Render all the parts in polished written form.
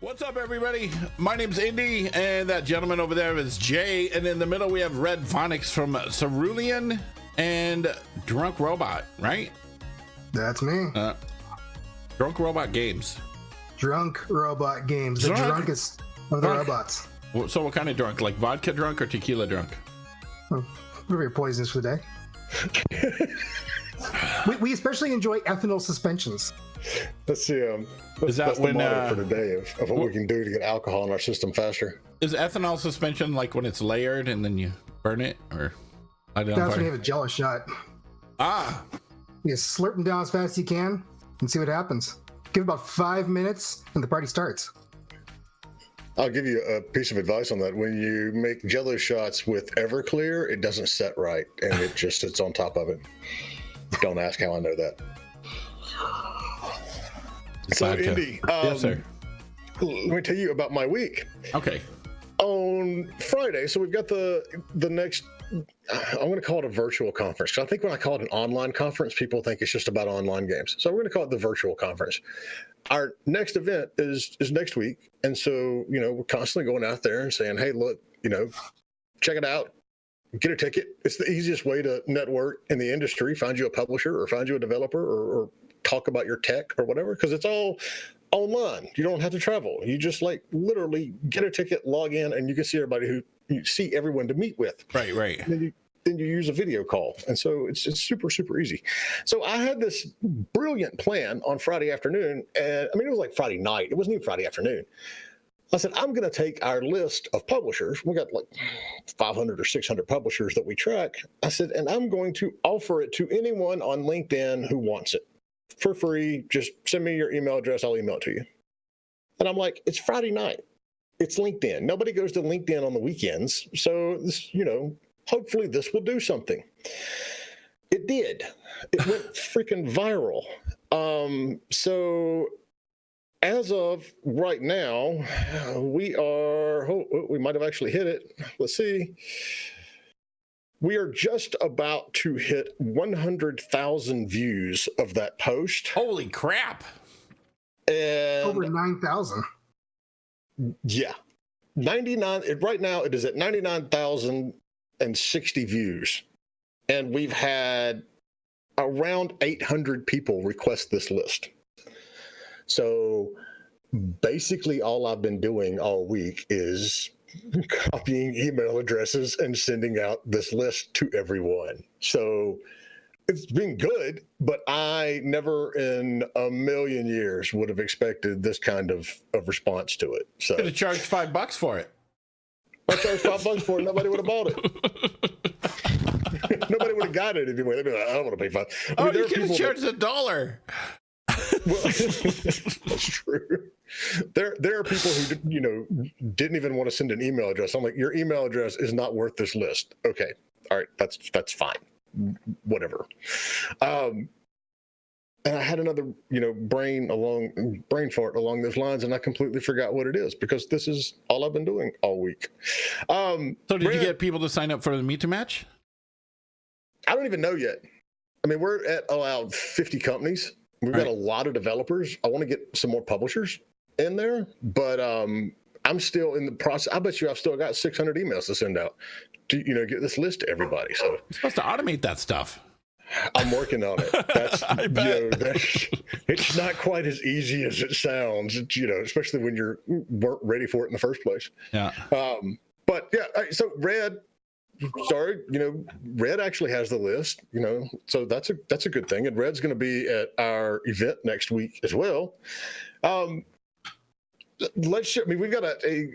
What's up, everybody? My name's Indy, and that gentleman over there is Jay, and in the middle we have Red Phonics from Cerulean and Drunk Robot, right? That's me. Drunk Robot Games. Drunk Robot Games. The drunkest of the robots. So what kind of drunk? Like vodka drunk or tequila drunk? Very poisonous for the day. we especially enjoy ethanol suspensions. Let's see. Is that that's when, the motto for today of what we can do to get alcohol in our system faster? Is ethanol suspension like when it's layered and then you burn it, or I don't know? That's when you have a Jello shot. You slurp them down as fast as you can and see what happens. Give about 5 minutes and the party starts. I'll give you a piece of advice on that. When you make Jello shots with Everclear, it doesn't set right, and it just sits on top of it. Don't ask how I know that. So, Indy, yes, sir. Let me tell you about my week. Okay. On Friday, so we've got the next, I'm going to call it a virtual conference. Because I think when I call it an online conference, people think it's just about online games. So we're going to call it the virtual conference. Our next event is next week. And so, we're constantly going out there and saying, hey, look, check it out. Get a ticket. It's the easiest way to network in the industry. Find you a publisher or find you a developer or talk about your tech or whatever, because it's all online. You don't have to travel. You just literally get a ticket, log in, and you can see everybody who you see everyone to meet with. Right. And then you use a video call. And so it's super, super easy. So I had this brilliant plan on Friday afternoon. And it was like Friday night. It wasn't even Friday afternoon. I said, I'm going to take our list of publishers. We got 500 or 600 publishers that we track. I said, and I'm going to offer it to anyone on LinkedIn who wants it for free. Just send me your email address. I'll email it to you. And I'm like, it's Friday night. It's LinkedIn. Nobody goes to LinkedIn on the weekends. So this, hopefully this will do something. It did. It went freaking viral. So as of right now, we might have actually hit it. Let's see. We are just about to hit 100,000 views of that post. Holy crap. And over 9,000. Yeah. 99. Right now it is at 99,060 views. And we've had around 800 people request this list. So basically all I've been doing all week is copying email addresses and sending out this list to everyone. So it's been good, but I never in a million years would have expected this kind of response to it. So Could have charged $5 for it. I charged $5 for it, nobody would have bought it. Nobody would have got it anyway. They'd be like, I don't want to pay $5. You could have charged $1. Well, that's true. There are people who didn't even want to send an email address. I'm like, your email address is not worth this list. Okay, all right, that's fine, whatever. And I had another brain fart along those lines, and I completely forgot what it is because this is all I've been doing all week. So did you get people to sign up for the Meet to Match? I don't even know yet. We're at allowed 50 companies. We've got a lot of developers. I want to get some more publishers in there, but I'm still in the process. I bet you I've still got 600 emails to send out to get this list to everybody. So you're supposed to automate that stuff. I'm working on it. That's I bet. It's not quite as easy as it sounds. Especially when you weren't ready for it in the first place. Yeah. But yeah. So Red actually has the list, so that's a good thing. And Red's going to be at our event next week as well. We've got a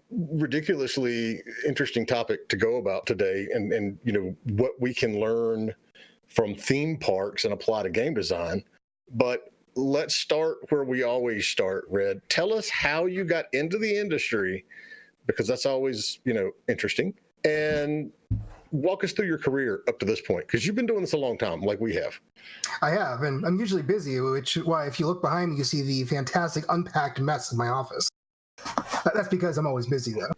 ridiculously interesting topic to go about today, and what we can learn from theme parks and apply to game design. But let's start where we always start. Red, tell us how you got into the industry, because that's always interesting. And walk us through your career up to this point, because you've been doing this a long time, like we have. I have, and I'm usually busy, which is why if you look behind me, you see the fantastic unpacked mess in my office. That's because I'm always busy, though.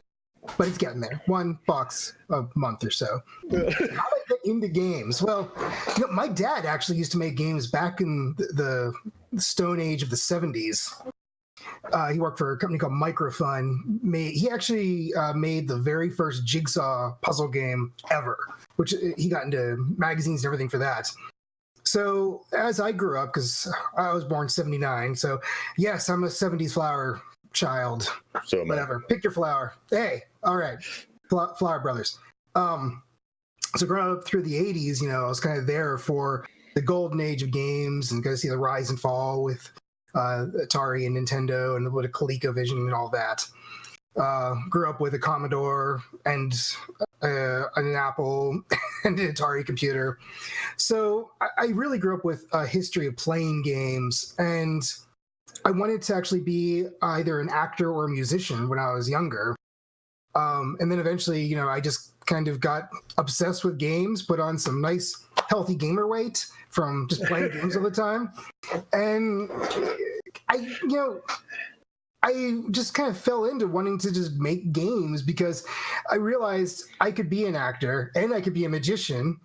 But it's getting there. 1 box a month or so. How did I get into games? Well, my dad actually used to make games back in the Stone Age of the 70s. He worked for a company called Microfun. He actually made the very first Jigsaw puzzle game ever, which he got into magazines and everything for that. So as I grew up, because I was born 79, so yes, I'm a 70s flower child. So whatever, pick your flower. Hey, all right, Flower Brothers. So growing up through the 80s, I was kind of there for the golden age of games and got to see the rise and fall with Atari and Nintendo and with a ColecoVision and all that. Grew up with a Commodore and an Apple and an Atari computer. So I really grew up with a history of playing games, and I wanted to actually be either an actor or a musician when I was younger. And then eventually, I just kind of got obsessed with games, put on some nice healthy gamer weight from just playing games all the time. And I just kind of fell into wanting to just make games because I realized I could be an actor and I could be a magician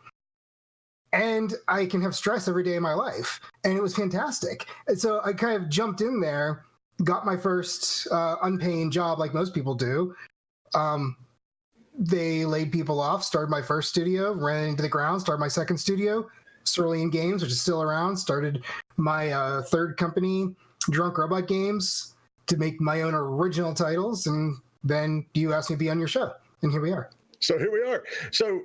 and I can have stress every day of my life. And it was fantastic. And so I kind of jumped in there, got my first unpaying job like most people do. They laid people off, started my first studio, ran into the ground, started my second studio, Cerulean Games, which is still around, started my third company, Drunk Robot Games, to make my own original titles. And then you asked me to be on your show, and here we are. So here we are. So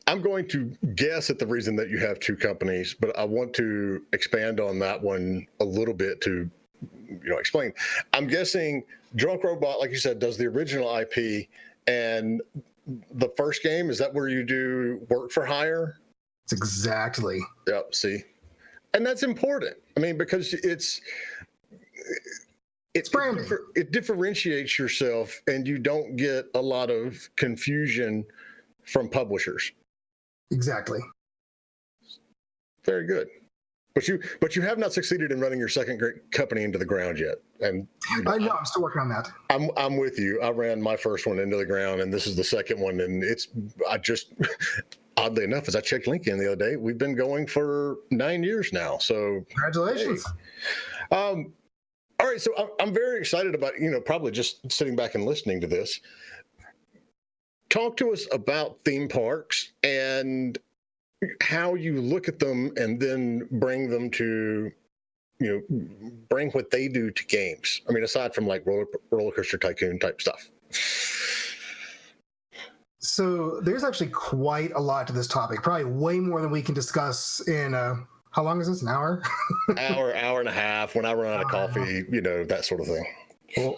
I'm going to guess at the reason that you have two companies, but I want to expand on that one a little bit to explain. I'm guessing Drunk Robot, like you said, does the original IP, and the first game, is that where you do work for hire? It's exactly. Yep. See, and that's important. I mean, because it's branding. It differentiates yourself, and you don't get a lot of confusion from publishers. Exactly. Very good. But you have not succeeded in running your second great company into the ground yet. And I know, I'm still working on that. I'm with you. I ran my first one into the ground, and this is the second one. And oddly enough, as I checked LinkedIn the other day, we've been going for 9 years now. So congratulations. Hey. All right. So I'm very excited about, probably just sitting back and listening to this. Talk to us about theme parks and how you look at them and then bring them to, bring what they do to games. I mean, aside from like roller coaster tycoon type stuff. So there's actually quite a lot to this topic, probably way more than we can discuss in how long is this? An hour? hour and a half. When I run out of coffee, that sort of thing.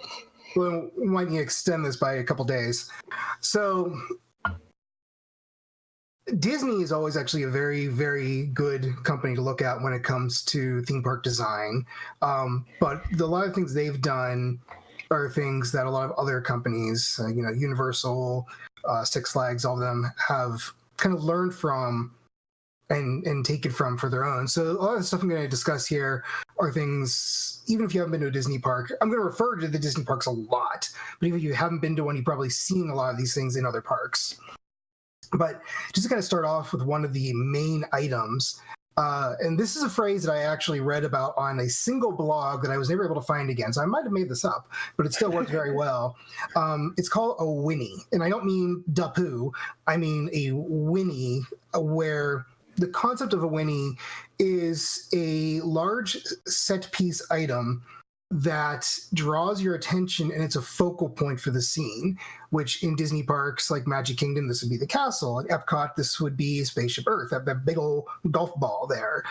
Well, we might need to extend this by a couple days. So Disney is always actually a very, very good company to look at when it comes to theme park design. But a lot of things they've done are things that a lot of other companies, Universal, Six Flags, all of them have kind of learned from and taken from for their own. So a lot of the stuff I'm going to discuss here are things, even if you haven't been to a Disney park, I'm going to refer to the Disney parks a lot, but even if you haven't been to one, you've probably seen a lot of these things in other parks. But just to kind of start off with one of the main items, and this is a phrase that I actually read about on a single blog that I was never able to find again. So I might have made this up, but it still worked very well. It's called a Winnie. And I don't mean da poo. I mean a Winnie, where the concept of a Winnie is a large set piece item that draws your attention, and it's a focal point for the scene, which in Disney parks like Magic Kingdom, this would be the castle. At Epcot, this would be Spaceship Earth, that big old golf ball there.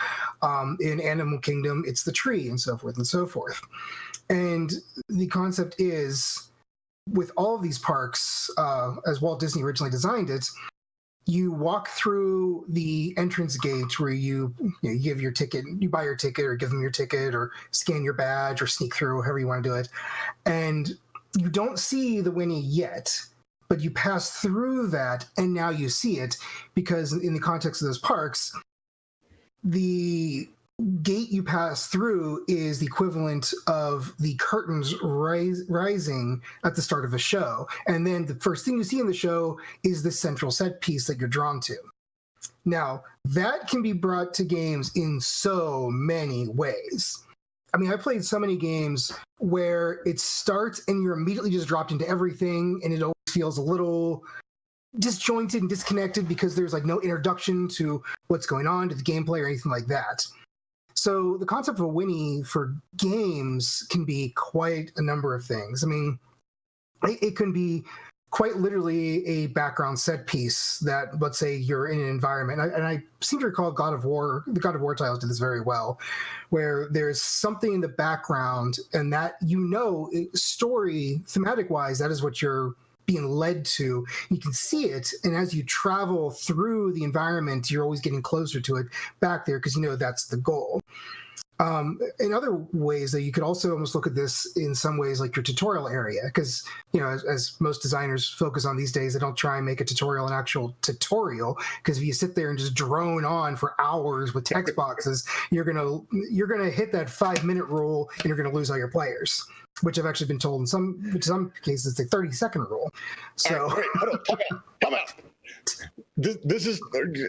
In Animal Kingdom, it's the tree, and so forth and so forth. And the concept is, with all of these parks, as Walt Disney originally designed it, you walk through the entrance gate where you give your ticket, you buy your ticket or give them your ticket or scan your badge or sneak through, however you want to do it. And you don't see the Winnie yet, but you pass through that and now you see it, because in the context of those parks, the gate you pass through is the equivalent of the curtains rising at the start of a show. And then the first thing you see in the show is the central set piece that you're drawn to. Now, that can be brought to games in so many ways. I mean, I played so many games where it starts and you're immediately just dropped into everything, and it always feels a little disjointed and disconnected because there's like no introduction to what's going on, to the gameplay or anything like that. So the concept of a Winnie for games can be quite a number of things. I mean, it can be quite literally a background set piece that, let's say, you're in an environment. And I seem to recall God of War, the God of War titles did this very well, where there's something in the background and that, story, thematic-wise, that is what you're being led to. You can see it, and as you travel through the environment, you're always getting closer to it back there because that's the goal. In other ways, though, you could also almost look at this in some ways like your tutorial area, because as most designers focus on these days, they don't try and make a tutorial an actual tutorial, because if you sit there and just drone on for hours with text boxes, you're gonna hit that 5-minute rule and you're gonna lose all your players, which I've actually been told in some cases it's a 30-second rule. So right, hold on, come out. This is,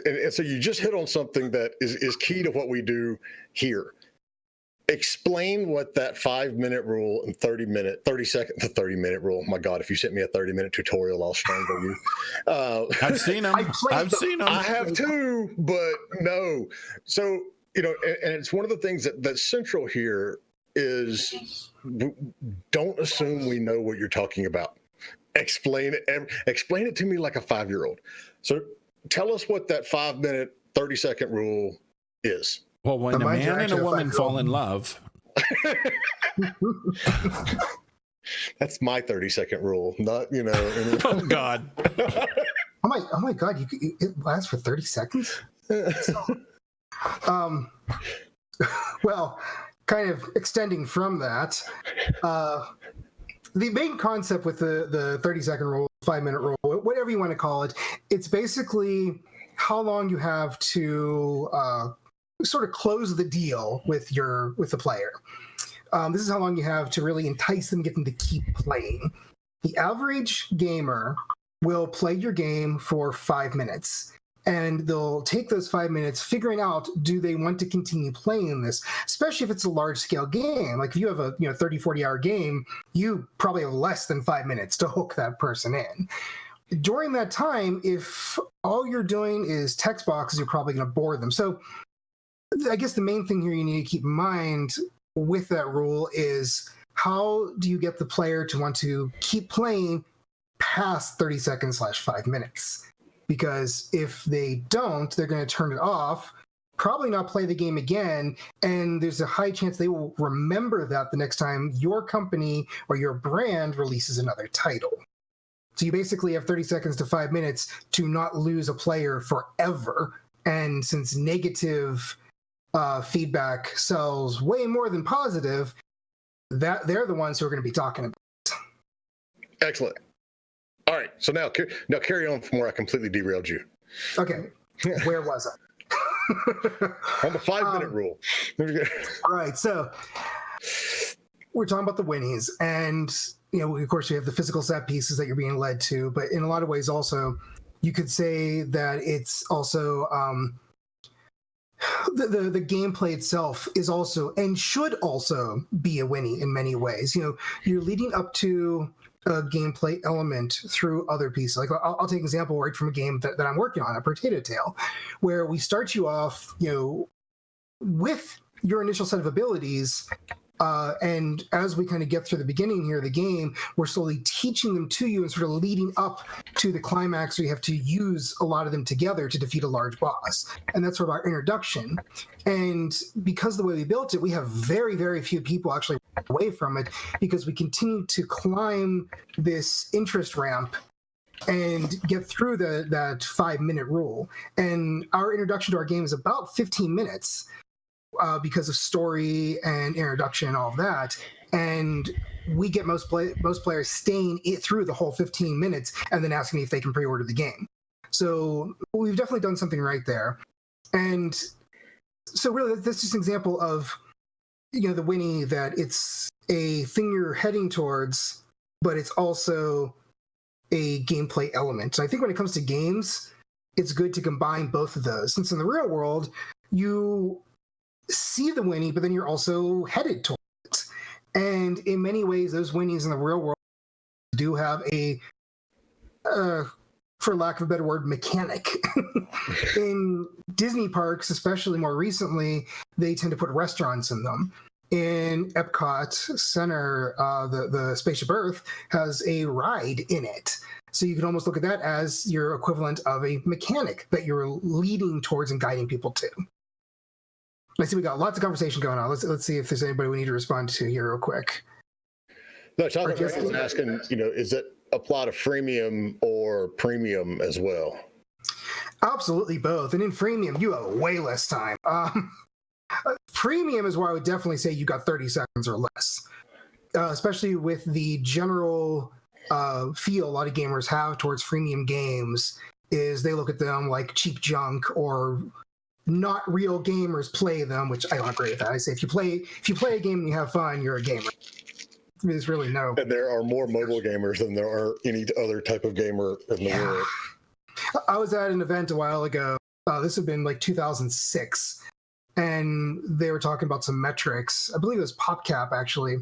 and so you just hit on something that is key to what we do here. Explain what that 5-minute rule and 30-minute rule. My God, if you sent me a 30-minute tutorial, I'll strangle you. I've seen them. I've seen them. I have too, but no. So, and it's one of the things that's central here is don't assume we know what you're talking about. Explain it to me like a 5-year-old. So tell us what that 5-minute, 30-second rule is. Well, when a man and a woman fall in love. That's my 30-second rule, not, Oh, God. Oh my God, it lasts for 30 seconds? Well, kind of extending from that, the main concept with the 30-second rule, 5-minute rule, whatever you want to call it, it's basically how long you have to sort of close the deal with the player. This is how long you have to really entice them, get them to keep playing. The average gamer will play your game for 5 minutes, and they'll take those 5 minutes figuring out, do they want to continue playing this, especially if it's a large-scale game. Like if you have a 30, 40-hour game, you probably have less than 5 minutes to hook that person in. During that time, if all you're doing is text boxes, you're probably going to bore them. So I guess the main thing here you need to keep in mind with that rule is, how do you get the player to want to keep playing past 30 seconds / 5 minutes? Because if they don't, they're going to turn it off, probably not play the game again, and there's a high chance they will remember that the next time your company or your brand releases another title. So you basically have 30 seconds to 5 minutes to not lose a player forever. And since negative feedback sells way more than positive, that they're the ones who are going to be talking about. Excellent. All right. So now carry on from where I completely derailed you. Okay. Where was I? On the 5-minute rule. All right. So we're talking about the Winnies, and of course, you have the physical set pieces that you're being led to, but in a lot of ways, also, you could say that it's also the gameplay itself is also and should also be a Winnie in many ways. You're leading up to a gameplay element through other pieces. Like I'll take an example right from a game that I'm working on, a Potato Tail, where we start you off, with your initial set of abilities. And as we kind of get through the beginning here of the game, we're slowly teaching them to you and sort of leading up to the climax where you have to use a lot of them together to defeat a large boss. And that's sort of our introduction. And because of the way we built it, we have very, very few people actually away from it, because we continue to climb this interest ramp and get through that 5-minute rule. And our introduction to our game is about 15 minutes. Because of story and introduction and all of that, and we get most players staying through the whole 15 minutes and then asking if they can pre-order the game. So we've definitely done something right there. And so really, that's just an example of the Winnie, that it's a thing you're heading towards, but it's also a gameplay element. And I think when it comes to games, it's good to combine both of those, since in the real world, see the Winnie, but then you're also headed towards it. And in many ways, those Winnies in the real world do have a, for lack of a better word, mechanic. In Disney parks, especially more recently, they tend to put restaurants in them. In Epcot Center, the Spaceship Earth has a ride in it. So you can almost look at that as your equivalent of a mechanic that you're leading towards and guiding people to. I see we got lots of conversation going on. Let's see if there's anybody we need to respond to here real quick. No, Jonathan was asking, is it apply to freemium or premium as well? Absolutely both. And in freemium, you have way less time. Premium is where I would definitely say you got 30 seconds or less, especially with the general feel a lot of gamers have towards freemium games is they look at them like cheap junk or not real gamers play them, which I don't agree with that. I say if you play a game and you have fun, you're a gamer. There's really no. And there are more mobile gamers than there are any other type of gamer in the world. I was at an event a while ago. This had been like 2006. And they were talking about some metrics. I believe it was PopCap, actually.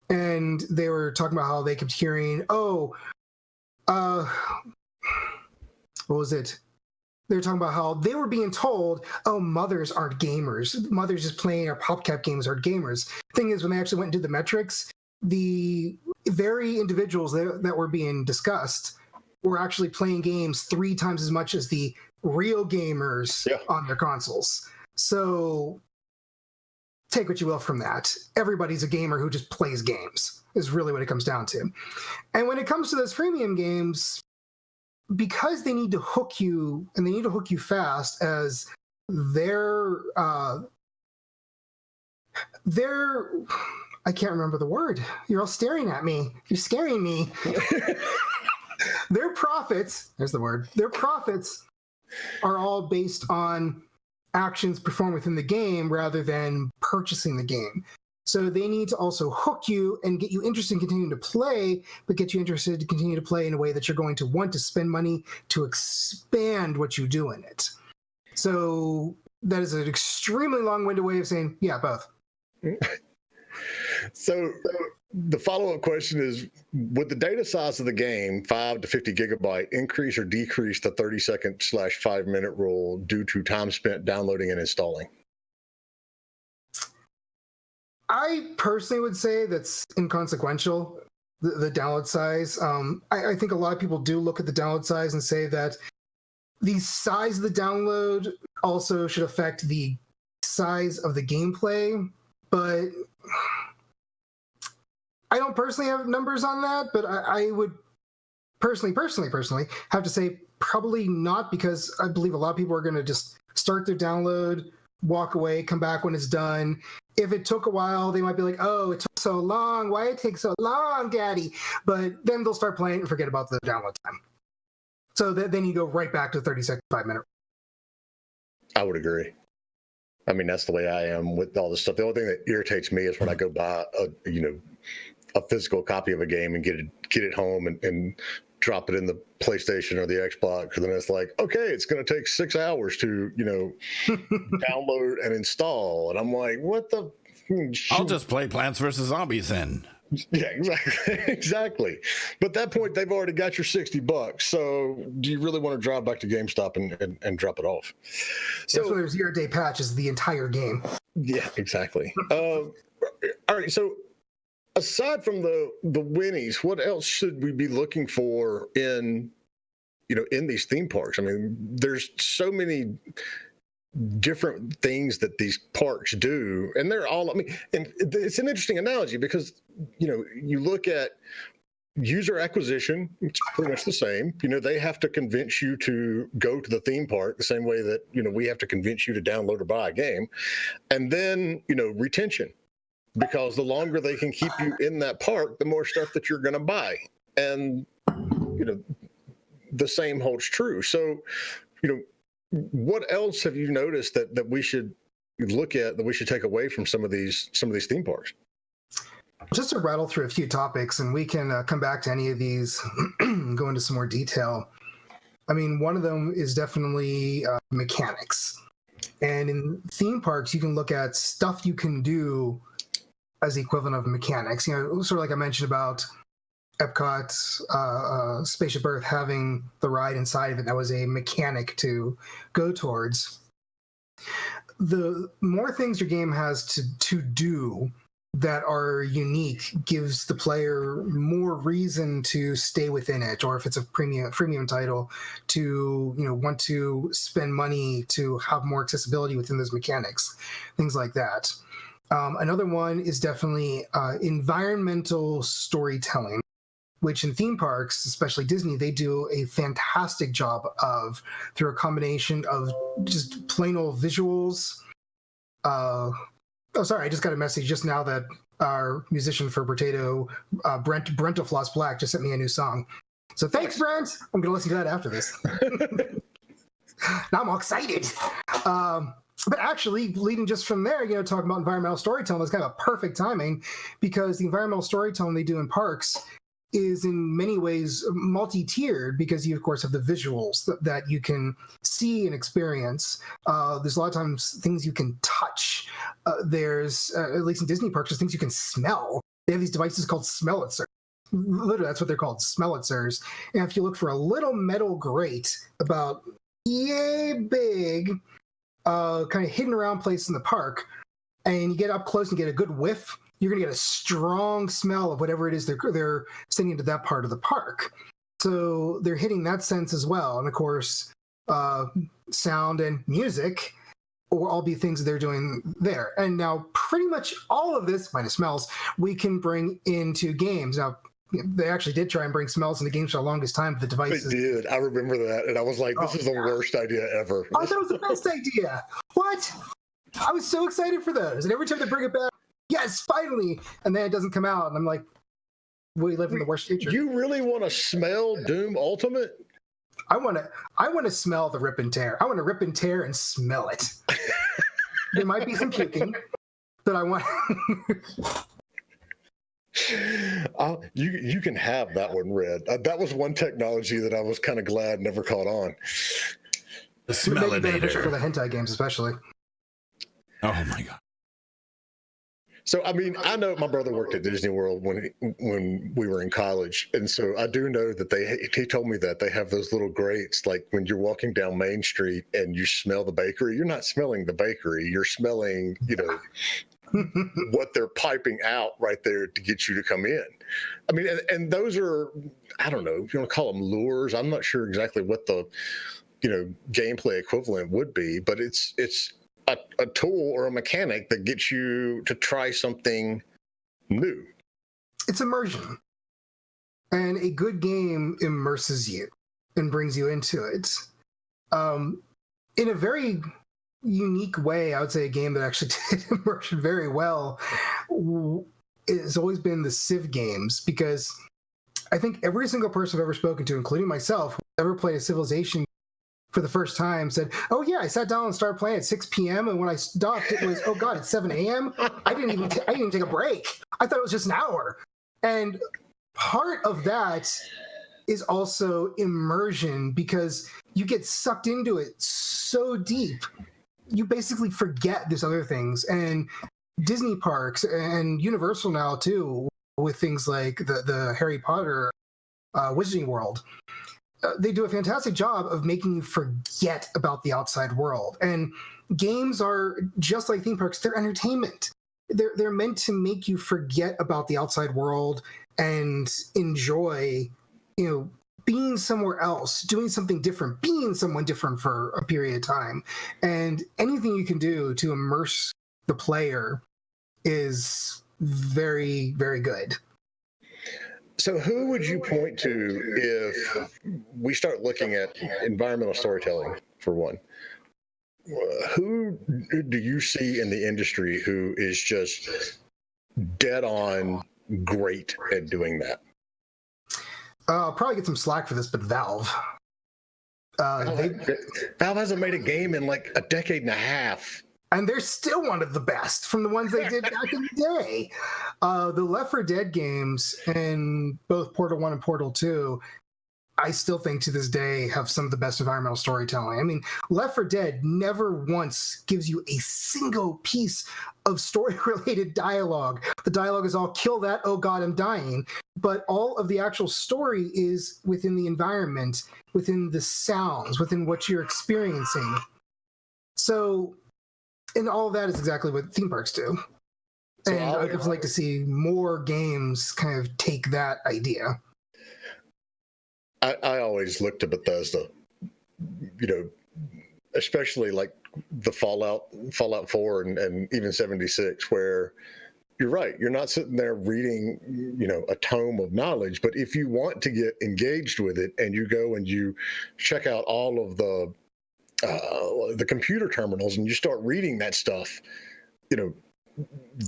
And they were talking about how they kept hearing, what was it? They were talking about how they were being told, mothers aren't gamers. Mothers just playing our PopCap games aren't gamers. Thing is, when they actually went and did the metrics, the very individuals that were being discussed were actually playing games 3 times as much as the real gamers on their consoles. So take what you will from that. Everybody's a gamer who just plays games is really what it comes down to. And when it comes to those freemium games, because they need to hook you and they need to hook you fast as their I can't remember the word. You're all staring at me. You're scaring me. Their profits, there's the word. Their profits are all based on actions performed within the game rather than purchasing the game. So they need to also hook you and get you interested in continuing to play, but get you interested to continue to play in a way that you're going to want to spend money to expand what you do in it. So that is an extremely long-winded way of saying, yeah, both. So the follow-up question is, would the data size of the game, 5 to 50 gigabyte, increase or decrease the 30-second/5-minute rule due to time spent downloading and installing? I personally would say that's inconsequential, the download size. I think a lot of people do look at the download size and say that the size of the download also should affect the size of the gameplay, but I don't personally have numbers on that, but I would personally have to say probably not, because I believe a lot of people are going to just start their download, walk away, come back when it's done. If it took a while, they might be like, oh, it took so long. Why it take so long, Daddy? But then they'll start playing and forget about the download time. So then you go right back to 30-second, 5-minute. I would agree. I mean, that's the way I am with all this stuff. The only thing that irritates me is when I go buy a physical copy of a game and get it home and drop it in the PlayStation or the Xbox, and then it's like, okay, it's going to take 6 hours to download and install, and I'm like, what the? I'll just play Plants vs. Zombies then. Yeah, exactly. But at that point, they've already got your $60. So do you really want to drive back to GameStop and drop it off? So that's why there's 0-day patch is the entire game. Yeah, exactly. All right. So aside from the Winnies, what else should we be looking for in these theme parks? I mean, there's so many different things that these parks do, and they're all, and it's an interesting analogy because you look at user acquisition, it's pretty much the same. They have to convince you to go to the theme park the same way that we have to convince you to download or buy a game. And then retention, because the longer they can keep you in that park, the more stuff that you're going to buy. And the same holds true. So what else have you noticed that we should look at, that we should take away from some of these theme parks? Just to rattle through a few topics, and we can come back to any of these and go into some more detail. I mean, one of them is definitely mechanics. And in theme parks, you can look at stuff you can do as the equivalent of mechanics. Sort of like I mentioned about Epcot, Spaceship Earth having the ride inside of it. That was a mechanic to go towards. The more things your game has to do that are unique gives the player more reason to stay within it, or if it's a premium title, to want to spend money to have more accessibility within those mechanics, things like that. Another one is definitely environmental storytelling, which in theme parks, especially Disney, they do a fantastic job of, through a combination of just plain old visuals. Oh, sorry, I just got a message just now that our musician for Potato, Brentofloss Black, just sent me a new song. So thanks, Brent. I'm going to listen to that after this. Now I'm all excited. But actually, leading just from there, talking about environmental storytelling is kind of a perfect timing, because the environmental storytelling they do in parks is in many ways multi-tiered, because you of course have the visuals that you can see and experience. There's a lot of times things you can touch. There's at least in Disney parks, there's things you can smell. They have these devices called Smell-It-Sers. Literally, that's what they're called, Smell-It-Sers. And if you look for a little metal grate about yay big, kind of hidden around place in the park, and you get up close and get a good whiff, you're going to get a strong smell of whatever it is they're sending into that part of the park. So they're hitting that sense as well. And of course, sound and music will all be things that they're doing there. And now pretty much all of this, minus smells, we can bring into games. Now, they actually did try and bring smells into games for the longest time, but the devices... They did. I remember that. And I was like, this is the worst idea ever. Oh, that was the best idea. What? I was so excited for those. And every time they bring it back, yes, finally. And then it doesn't come out. And I'm like, we live in the worst future. You really want to smell Doom Ultimate? I want to smell the rip and tear. I want to rip and tear and smell it. There might be some puking, but I want... You can have that one, Red. That was one technology that I was kind of glad never caught on. The It may be beneficial for smellinator. the hentai games, especially. Oh my god. So, I mean, I know my brother worked at Disney World when we were in college. And so I do know that he told me that they have those little grates, like when you're walking down Main Street and you smell the bakery, you're not smelling the bakery, you're smelling, what they're piping out right there to get you to come in. I mean, and those are, I don't know if you want to call them lures. I'm not sure exactly what the, gameplay equivalent would be, but it's a tool or a mechanic that gets you to try something new. It's immersion. And a good game immerses you and brings you into it. In a very unique way, I would say a game that actually did immersion very well has always been the Civ games, because I think every single person I've ever spoken to, including myself, who ever played a Civilization for the first time said, oh yeah, I sat down and started playing at 6 p.m. and when I stopped, it was, oh god, it's 7 a.m. I didn't even take a break. I thought it was just an hour. And part of that is also immersion, because you get sucked into it so deep, you basically forget there's other things. And Disney parks and Universal now too, with things like the Harry Potter Wizarding World, they do a fantastic job of making you forget about the outside world. And games are just like theme parks, they're entertainment. They're meant to make you forget about the outside world and enjoy, being somewhere else, doing something different, being someone different for a period of time. And anything you can do to immerse the player is very, very good. So who would you point to if we start looking at environmental storytelling, for one? Who do you see in the industry who is just dead on great at doing that? I'll probably get some slack for this, but Valve. Valve hasn't made a game in like a decade and a half. And they're still one of the best from the ones they did back in the day. The Left 4 Dead games, and both Portal 1 and Portal 2, I still think to this day have some of the best environmental storytelling. I mean, Left 4 Dead never once gives you a single piece of story-related dialogue. The dialogue is all "kill that, oh god, I'm dying," but all of the actual story is within the environment, within the sounds, within what you're experiencing. So, and all of that is exactly what theme parks do. So And I'd just like to see more games kind of take that idea. I always look to Bethesda, especially like the Fallout 4 and even 76, where you're right. You're not sitting there reading, a tome of knowledge, but if you want to get engaged with it and you go and you check out all of the computer terminals and you start reading that stuff,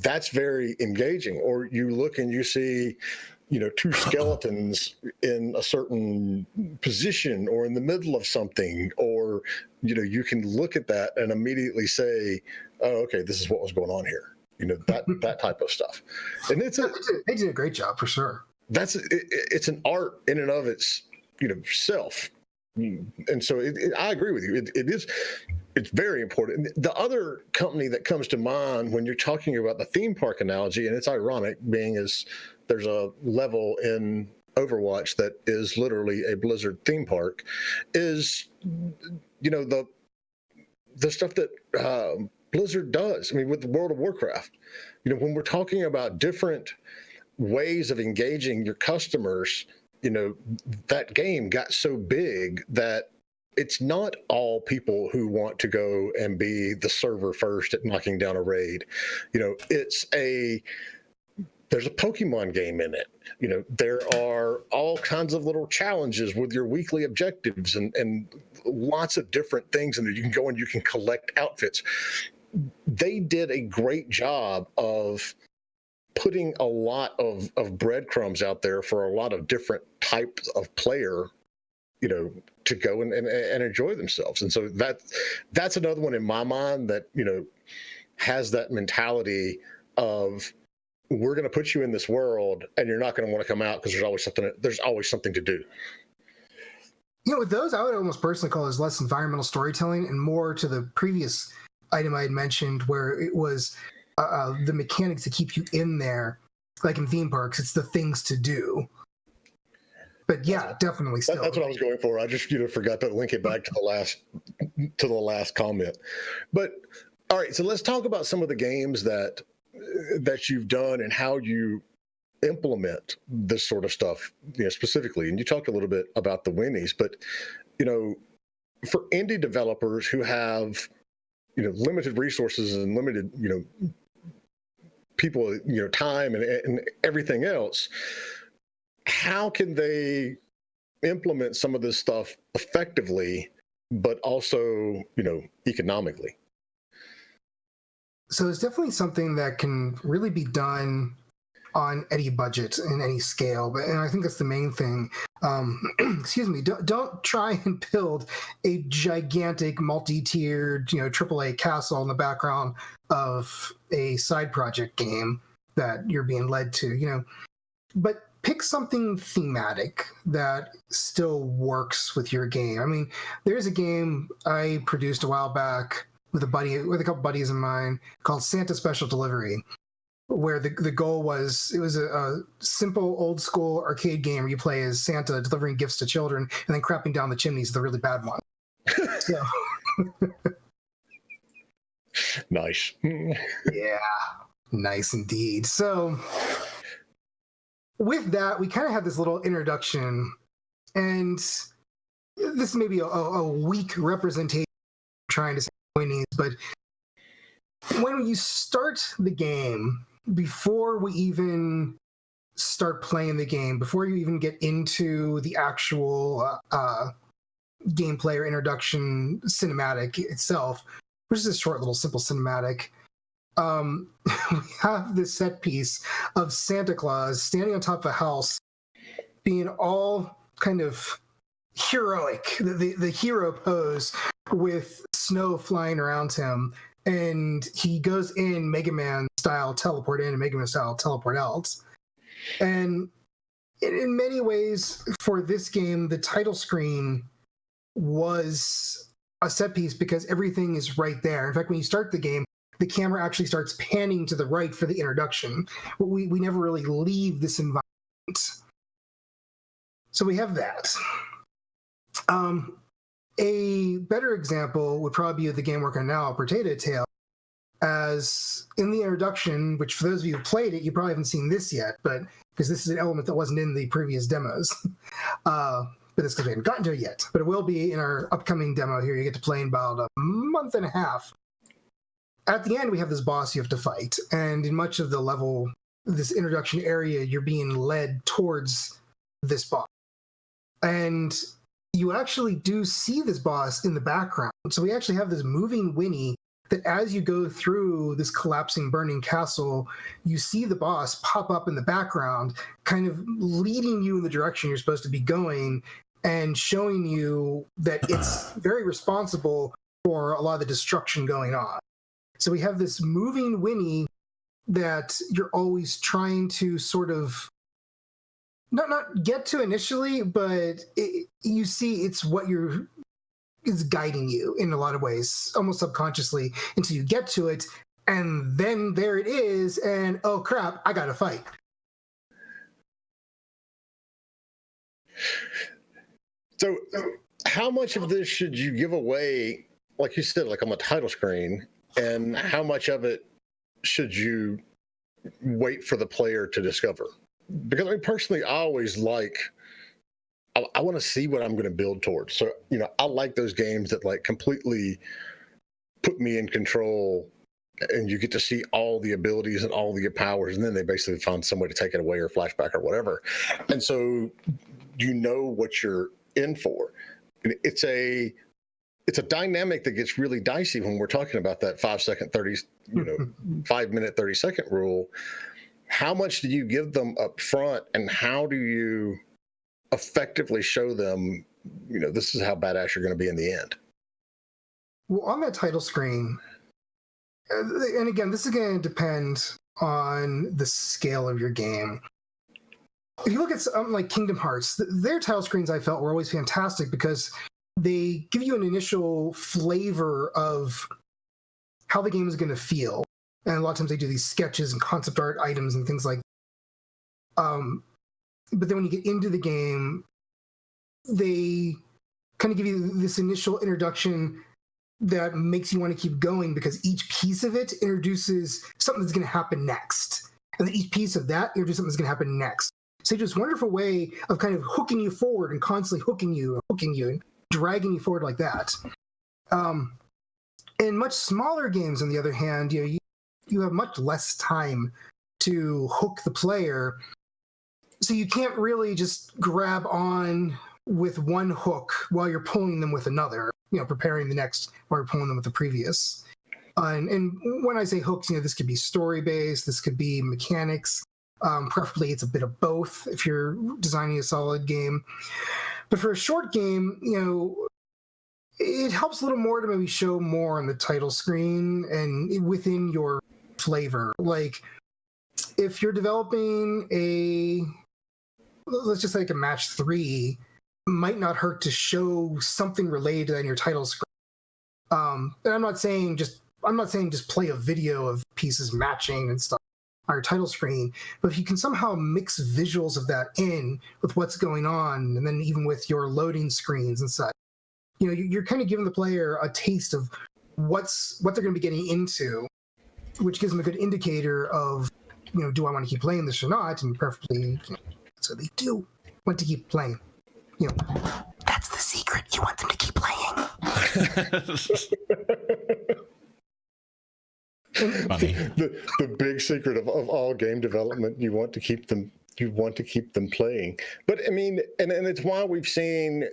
that's very engaging. Or you look and you see, two skeletons in a certain position or in the middle of something, or, you can look at that and immediately say, oh, okay, this is what was going on here. That type of stuff. And They did a great job for sure. It's an art in and of its, self. And so I agree with you. It's very important. The other company that comes to mind when you're talking about the theme park analogy, and it's ironic being as there's a level in Overwatch that is literally a Blizzard theme park, is, the stuff that Blizzard does. I mean, with World of Warcraft, when we're talking about different ways of engaging your customers, that game got so big that it's not all people who want to go and be the server first at knocking down a raid. There's a Pokemon game in it. There are all kinds of little challenges with your weekly objectives and lots of different things. And you can go and you can collect outfits. They did a great job of putting a lot of breadcrumbs out there for a lot of different types of player, to go and enjoy themselves. And so that's another one in my mind that, has that mentality of, we're going to put you in this world and you're not going to want to come out because there's always something to do. With those, I would almost personally call those less environmental storytelling and more to the previous item I had mentioned, where it was the mechanics to keep you in there, like in theme parks. It's the things to do. But yeah, definitely still. That's what I was going for. I just forgot to link it back to the last comment. But all right, so let's talk about some of the games that you've done and how you implement this sort of stuff, specifically. And you talked a little bit about the Winnies, but for indie developers who have limited resources and limited people, time and everything else, how can they implement some of this stuff effectively, but also economically? So it's definitely something that can really be done on any budget and any scale, and I think that's the main thing. Excuse me. Don't try and build a gigantic multi-tiered, AAA castle in the background of a side project game that you're being led to, But pick something thematic that still works with your game. I mean, there's a game I produced a while back with a couple buddies of mine called Santa Special Delivery, where the goal was, it was a simple old school arcade game where you play as Santa delivering gifts to children and then crapping down the chimneys of the really bad one. So. Nice. Yeah, nice indeed. So with that, we kind of had this little introduction, and this may be a weak representation of trying to say Winnies, but when you start the game, before we even start playing the game, before you even get into the actual gameplay or introduction cinematic itself, which is a short little simple cinematic, we have this set piece of Santa Claus standing on top of a house, being all kind of heroic, the hero pose with snow flying around him. And he goes in Mega Man style teleport in and Mega Man style teleport out. And in many ways, for this game, the title screen was a set piece because everything is right there. In fact, when you start the game, the camera actually starts panning to the right for the introduction. We never really leave this environment. So we have that. A better example would probably be the game working now, Potato Tale, as in the introduction, which for those of you who played it, you probably haven't seen this yet, but because this is an element that wasn't in the previous demos. But that's because we haven't gotten to it yet. But it will be in our upcoming demo here. You get to play in about a month and a half. At the end, we have this boss you have to fight. And in much of the level, this introduction area, you're being led towards this boss. And you actually do see this boss in the background. So we actually have this moving Winnie that as you go through this collapsing, burning castle, you see the boss pop up in the background, kind of leading you in the direction you're supposed to be going and showing you that it's very responsible for a lot of the destruction going on. So we have this moving Winnie that you're always trying to sort of not get to initially, but you see it's what is guiding you in a lot of ways, almost subconsciously, until you get to it, and then there it is, and oh crap, I gotta fight. So how much of this should you give away, like you said, like on the title screen, and how much of it should you wait for the player to discover? Because I mean, personally, I always I want to see what I'm going to build towards. So, I like those games that like completely put me in control, and you get to see all the abilities and all the powers, and then they basically find some way to take it away or flashback or whatever. And so you know what you're in for. And it's a dynamic that gets really dicey when we're talking about that 5 minute, 30 second rule. How much do you give them up front, and how do you effectively show them, this is how badass you're going to be in the end? Well, on that title screen, and again, this is going to depend on the scale of your game. If you look at something like Kingdom Hearts, their title screens I felt were always fantastic because they give you an initial flavor of how the game is going to feel. And a lot of times they do these sketches and concept art items and things like that. But then when you get into the game, they kind of give you this initial introduction that makes you want to keep going because each piece of it introduces something that's going to happen next. And then each piece of that introduces something that's going to happen next. So it's this wonderful way of kind of hooking you forward and constantly hooking you and dragging you forward like that. In much smaller games, on the other hand, you have much less time to hook the player. So you can't really just grab on with one hook while you're pulling them with another, preparing the next while you're pulling them with the previous. And when I say hooks, this could be story-based, this could be mechanics. Preferably it's a bit of both if you're designing a solid game. But for a short game, it helps a little more to maybe show more on the title screen and within your flavor. Like if you're developing let's just say like a match 3, might not hurt to show something related to that in your title screen. And I'm not saying just play a video of pieces matching and stuff on your title screen, but if you can somehow mix visuals of that in with what's going on, and then even with your loading screens and such, you're kind of giving the player a taste of what they're going to be getting into, which gives them a good indicator of, do I want to keep playing this or not? And preferably, so they do want to keep playing. That's the secret. You want them to keep playing. Funny. The big secret of all game development, you want to keep them playing. But I mean, and it's why we've seen,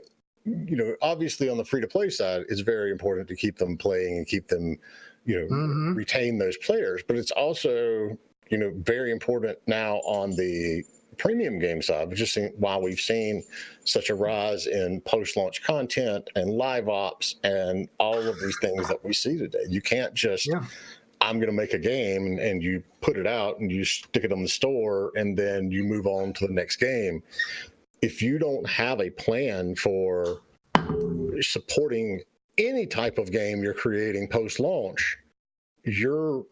obviously on the free-to-play side, it's very important to keep them playing and keep them, retain those players. But it's also, very important now on the premium game side, just why we've seen such a rise in post-launch content and live ops and all of these things that we see today. You can't just I'm going to make a game, and you put it out and you stick it on the store, and then you move on to the next game. If you don't have a plan for supporting any type of game you're creating post-launch, you're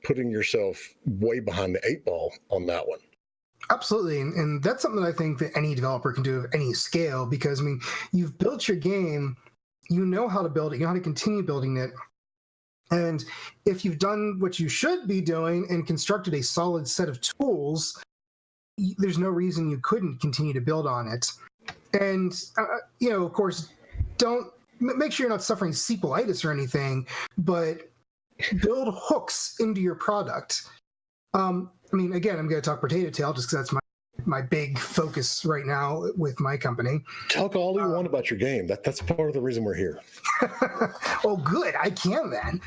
putting yourself way behind the eight ball on that one. Absolutely, and that's something that I think that any developer can do of any scale, because I mean, you've built your game, you know how to build it, you know how to continue building it, and if you've done what you should be doing and constructed a solid set of tools, there's no reason you couldn't continue to build on it. And of course, don't make sure you're not suffering sequelitis or anything, but build hooks into your product. I mean, again, I'm going to talk Potato Tail just because that's my big focus right now with my company. Talk all you want about your game. That's part of the reason we're here. Oh, good. I can then.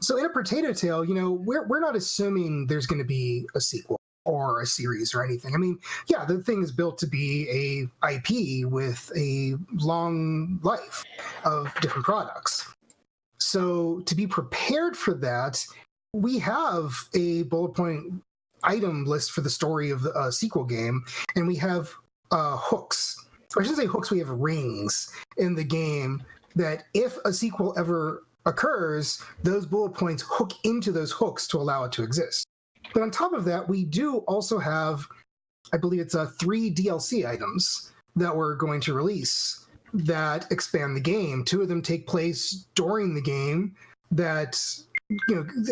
So in a Potato Tail, we're not assuming there's going to be a sequel or a series or anything. I mean, yeah, the thing is built to be a IP with a long life of different products. So to be prepared for that, we have a bullet point item list for the story of the sequel game, and we have hooks. Or I shouldn't say hooks, we have rings in the game that if a sequel ever occurs, those bullet points hook into those hooks to allow it to exist. But on top of that, we do also have, I believe it's 3 DLC items that we're going to release that expand the game. 2 of them take place during the game that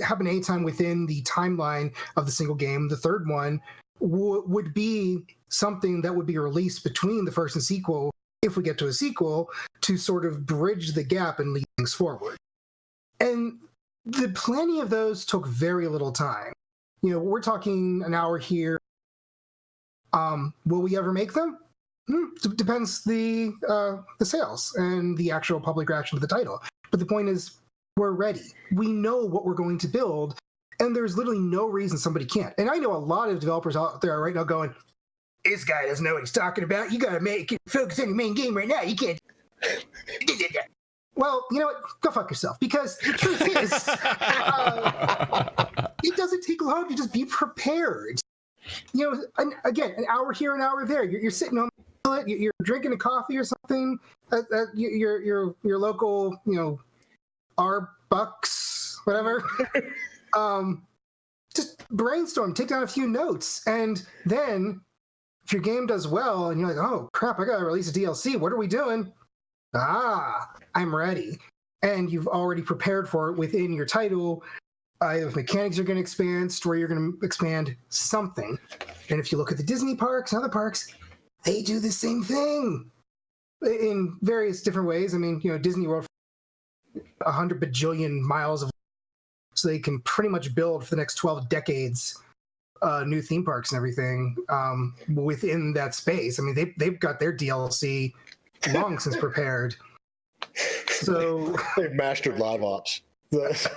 happen anytime within the timeline of the single game. The third one would be something that would be released between the first and sequel, if we get to a sequel, to sort of bridge the gap and lead things forward. And the planning of those took very little time. We're talking an hour here. Will we ever make them? Depends the sales and the actual public reaction to the title. But the point is, we're ready. We know what we're going to build, and there's literally no reason somebody can't. And I know a lot of developers out there right now going, this guy doesn't know what he's talking about. You got to focus on your main game right now. You can't. Well, you know what? Go fuck yourself. Because the truth is, it doesn't take long to just be prepared. Again, an hour here, an hour there. You're sitting on the toilet, you're drinking a coffee or something at your local, Bucks, whatever. Just brainstorm, take down a few notes, and then if your game does well and you're like, oh crap, I gotta release a DLC, what are we doing? I'm ready. And you've already prepared for it within your title. Either mechanics are going to expand, story you're going to expand, something. And if you look at the Disney parks and other parks, they do the same thing in various different ways. I mean, Disney World, 100 bajillion miles of, so they can pretty much build for the next 12 decades new theme parks and everything within that space. I mean, they've got their DLC long since prepared. So they've mastered live ops. That's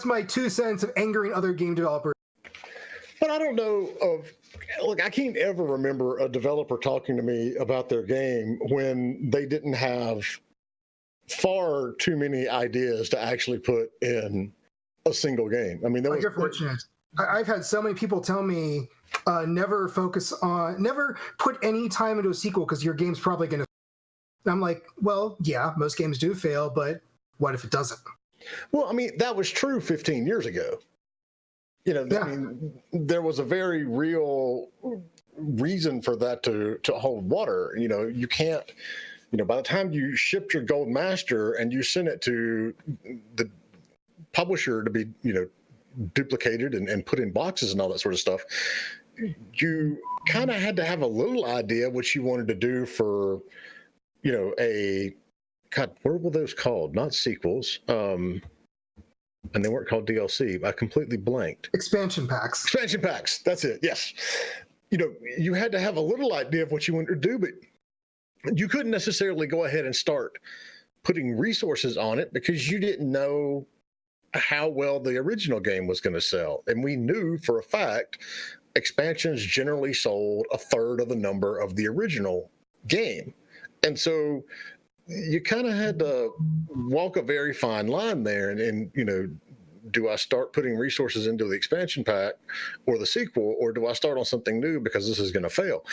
my 2 cents of angering other game developers. But I don't know I can't ever remember a developer talking to me about their game when they didn't have far too many ideas to actually put in a single game. I mean, you're fortunate. I've had so many people tell me, never put any time into a sequel because your game's probably going to. I'm like, well, yeah, most games do fail, but what if it doesn't? Well, I mean, that was true 15 years ago. I mean, there was a very real reason for that to hold water. You can't, by the time you shipped your Gold Master and you sent it to the publisher to be, duplicated and put in boxes and all that sort of stuff, you kind of had to have a little idea what you wanted to do for, God, what were those called? Not sequels. And they weren't called DLC. I completely blanked. Expansion packs. Expansion packs. That's it. Yes. You had to have a little idea of what you wanted to do, but you couldn't necessarily go ahead and start putting resources on it because you didn't know how well the original game was going to sell. And we knew for a fact expansions generally sold a third of the number of the original game. And so you kind of had to walk a very fine line there, and do I start putting resources into the expansion pack or the sequel, or do I start on something new because this is going to fail?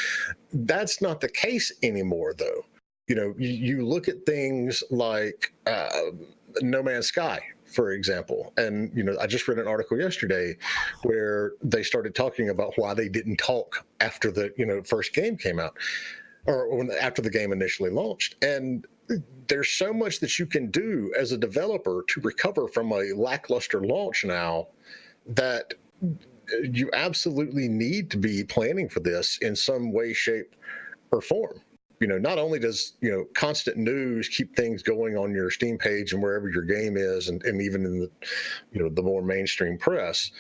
That's not the case anymore, though. You look at things like No Man's Sky, for example, and I just read an article yesterday where they started talking about why they didn't talk after the first game came out, or after the game initially launched. And there's so much that you can do as a developer to recover from a lackluster launch now, that you absolutely need to be planning for this in some way, shape, or form. Not only does constant news keep things going on your Steam page and wherever your game is, and even in the more mainstream press,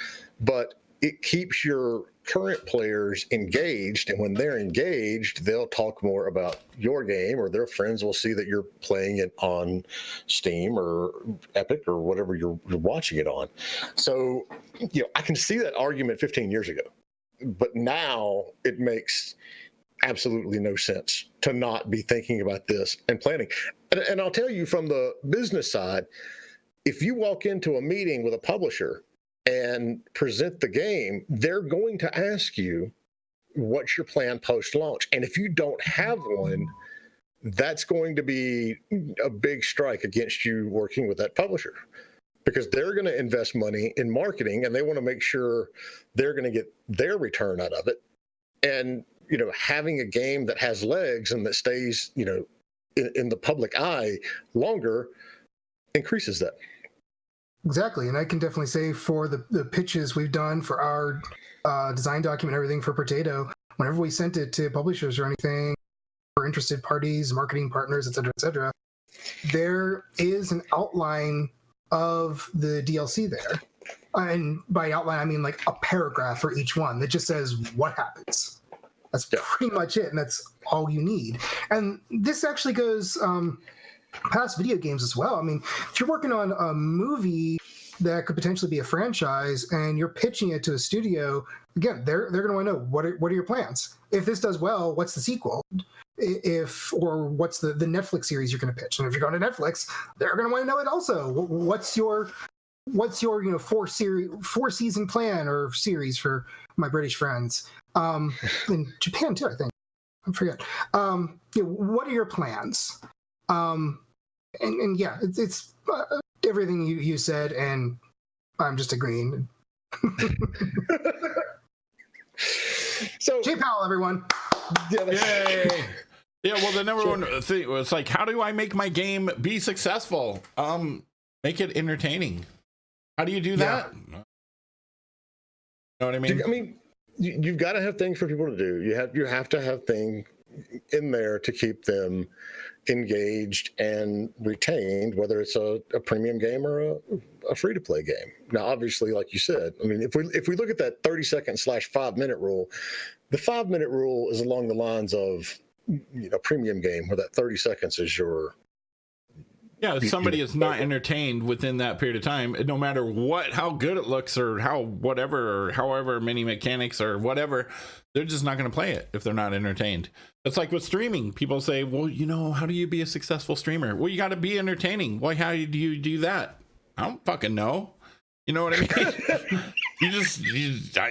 but it keeps your current players engaged, and when they're engaged, they'll talk more about your game, or their friends will see that you're playing it on Steam or Epic or whatever you're watching it on. So, I can see that argument 15 years ago, but now it makes absolutely no sense to not be thinking about this and planning. And I'll tell you, from the business side, if you walk into a meeting with a publisher and present the game, they're going to ask you, what's your plan post-launch? And if you don't have one, that's going to be a big strike against you working with that publisher, because they're going to invest money in marketing and they want to make sure they're going to get their return out of it. And, having a game that has legs and that stays, in the public eye longer increases that. Exactly. And I can definitely say, for the pitches we've done for our design document, everything for Potato, whenever we sent it to publishers or anything, or interested parties, marketing partners, et cetera, there is an outline of the DLC there. And by outline, I mean like a paragraph for each one that just says what happens. That's pretty much it. And that's all you need. And this actually goes past video games as well. I mean, if you're working on a movie that could potentially be a franchise and you're pitching it to a studio, again, they're going to want to know what are your plans. If this does well, what's the sequel? Or what's the Netflix series you're going to pitch? And if you're going to Netflix, they're going to want to know it also. What's your 4-season plan or series for my British friends? In Japan too, I think. I forget. What are your plans? And yeah, it's everything you said, and I'm just agreeing. So, J-Pal, everyone. Yay! Yeah, well, the number one thing was like, how do I make my game be successful? Make it entertaining. How do you do that? You know what I mean? I mean, you've got to have things for people to do. You have to have things in there to keep them engaged and retained, whether it's a premium game or a free-to-play game. Now, obviously, like you said, I mean, if we look at that 30-second/5-minute rule, the 5-minute rule is along the lines of premium game, where that 30 seconds is your. Yeah, if somebody is not entertained within that period of time, no matter how good it looks or however many mechanics or whatever, they're just not going to play it if they're not entertained. It's like with streaming. People say, well, how do you be a successful streamer? Well, you got to be entertaining. Well, how do you do that? I don't fucking know. You know what I mean?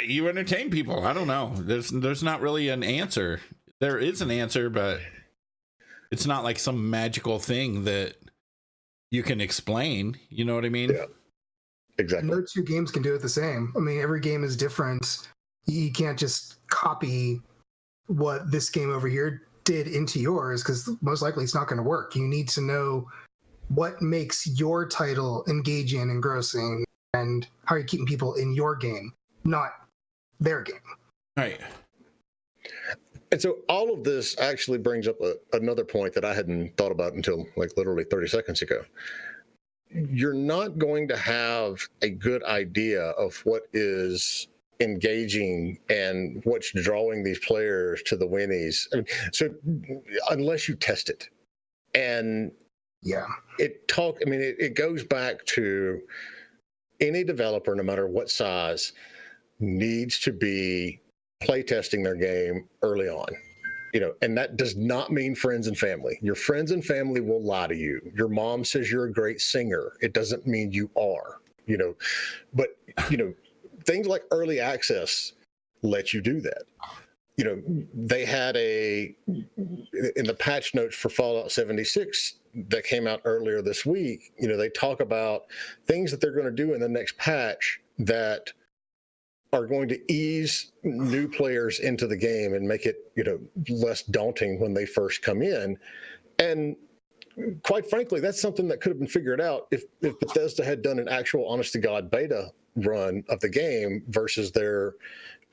you entertain people. I don't know. There's not really an answer. There is an answer, but it's not like some magical thing that you can explain. You know what I mean? Yeah, exactly. No two games can do it the same. I mean, every game is different. You can't just copy what this game over here did into yours, because most likely it's not going to work. You need to know what makes your title engaging and engrossing, and how you're keeping people in your game, not their game. Right. And so all of this actually brings up another point that I hadn't thought about until like literally 30 seconds ago. You're not going to have a good idea of what is engaging and what's drawing these players to the Winnies. I mean, so unless you test it. And yeah, it goes back to any developer, no matter what size, needs to be playtesting their game early on. And that does not mean friends and family. Your friends and family will lie to you. Your mom says you're a great singer. It doesn't mean you are, but, things like early access let you do that. They had in the patch notes for Fallout 76 that came out earlier this week, they talk about things that they're going to do in the next patch that are going to ease new players into the game and make it, less daunting when they first come in. And quite frankly, that's something that could have been figured out if Bethesda had done an actual honest to God beta run of the game versus their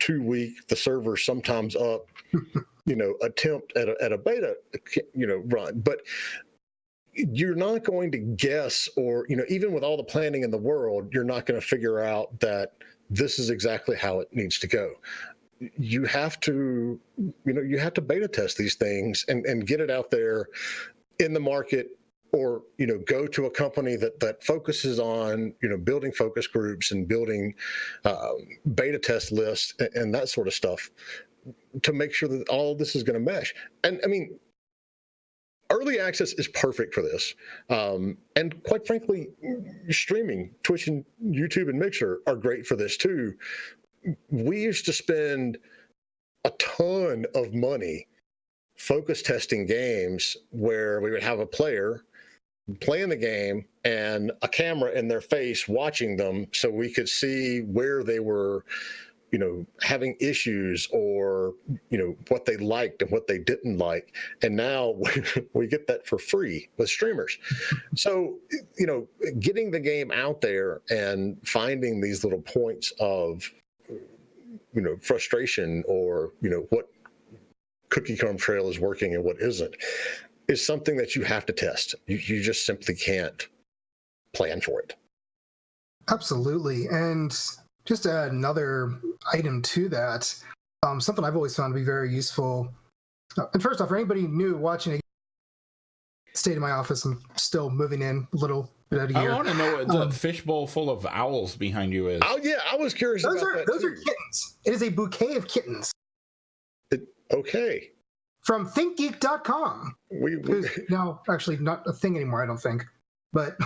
2-week, the server's sometimes up, attempt at a beta, run. But you're not going to guess, or, even with all the planning in the world, you're not going to figure out that this is exactly how it needs to go. You have to, beta test these things and get it out there in the market, or, go to a company that focuses on, building focus groups and building beta test lists and that sort of stuff to make sure that all of this is going to mesh. And I mean, early access is perfect for this. And quite frankly, streaming, Twitch and YouTube and Mixer are great for this too. We used to spend a ton of money focus testing games where we would have a player playing the game and a camera in their face watching them so we could see where they were, having issues, or, what they liked and what they didn't like. And now we get that for free with streamers. So, getting the game out there and finding these little points of, frustration, or, what cookie crumb trail is working and what isn't, is something that you have to test. You just simply can't plan for it. Absolutely. And just another item to that, something I've always found to be very useful. And first off, for anybody new watching, stayed in my office, I'm still moving in a little bit out of here. I want to know what the fishbowl full of owls behind you is. Oh yeah, I was curious about that. Those are kittens. It is a bouquet of kittens. Okay. From thinkgeek.com. No, actually not a thing anymore, I don't think. But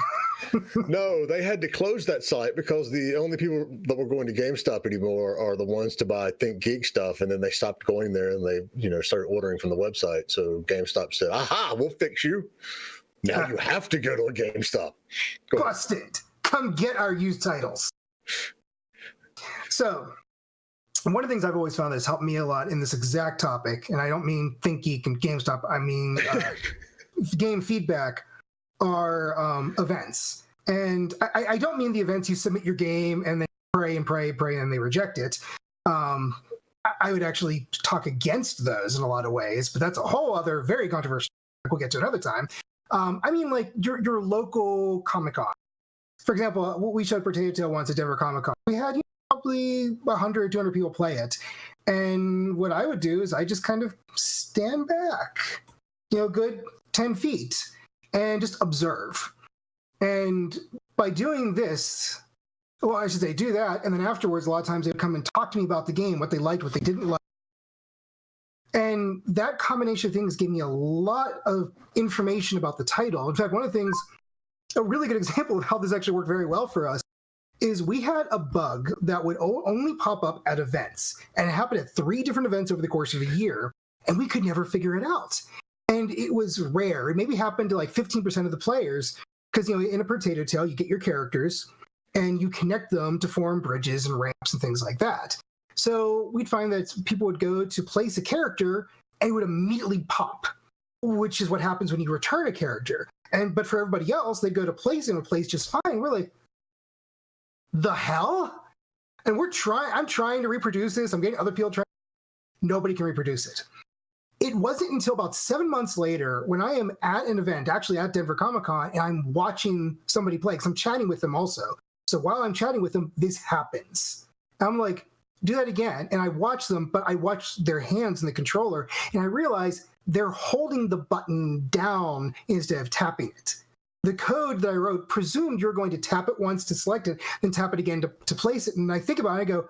no, they had to close that site because the only people that were going to GameStop anymore are the ones to buy ThinkGeek stuff, and then they stopped going there and they started ordering from the website. So GameStop said, "Aha, we'll fix you. Now you have to go to a GameStop." Busted. Come get our used titles. So, one of the things I've always found that's helped me a lot in this exact topic, and I don't mean ThinkGeek and GameStop, I mean game feedback, are events. And I don't mean the events you submit your game and then pray and pray and they reject it. I would actually talk against those in a lot of ways, but that's a whole other very controversial topic we'll get to another time. I mean, like your local Comic-Con. For example, we showed Potato Tail once at Denver Comic-Con. We had probably 100, 200 people play it. And what I would do is I just kind of stand back, good 10 feet, and just observe. And by doing this, well, I should say do that, and then afterwards, a lot of times they'd come and talk to me about the game, what they liked, what they didn't like. And that combination of things gave me a lot of information about the title. In fact, one of the things, a really good example of how this actually worked very well for us, is we had a bug that would only pop up at events. And it happened at 3 different events over the course of a year, and we could never figure it out. And it was rare. It maybe happened to like 15% of the players, because, in a Potato Tail, you get your characters, and you connect them to form bridges and ramps and things like that. So we'd find that people would go to place a character, and it would immediately pop, which is what happens when you return a character. But for everybody else, they'd go to place, and it would place just fine. We're like, the hell? And I'm trying to reproduce this. I'm getting other people trying. Nobody can reproduce it. It wasn't until about 7 months later when I am at an event, actually at Denver Comic-Con, and I'm watching somebody play, because I'm chatting with them also. So while I'm chatting with them, this happens. I'm like, do that again. And I watch them, but I watch their hands in the controller, and I realize they're holding the button down instead of tapping it. The code that I wrote presumed you're going to tap it once to select it, then tap it again to place it. And I think about it, I go,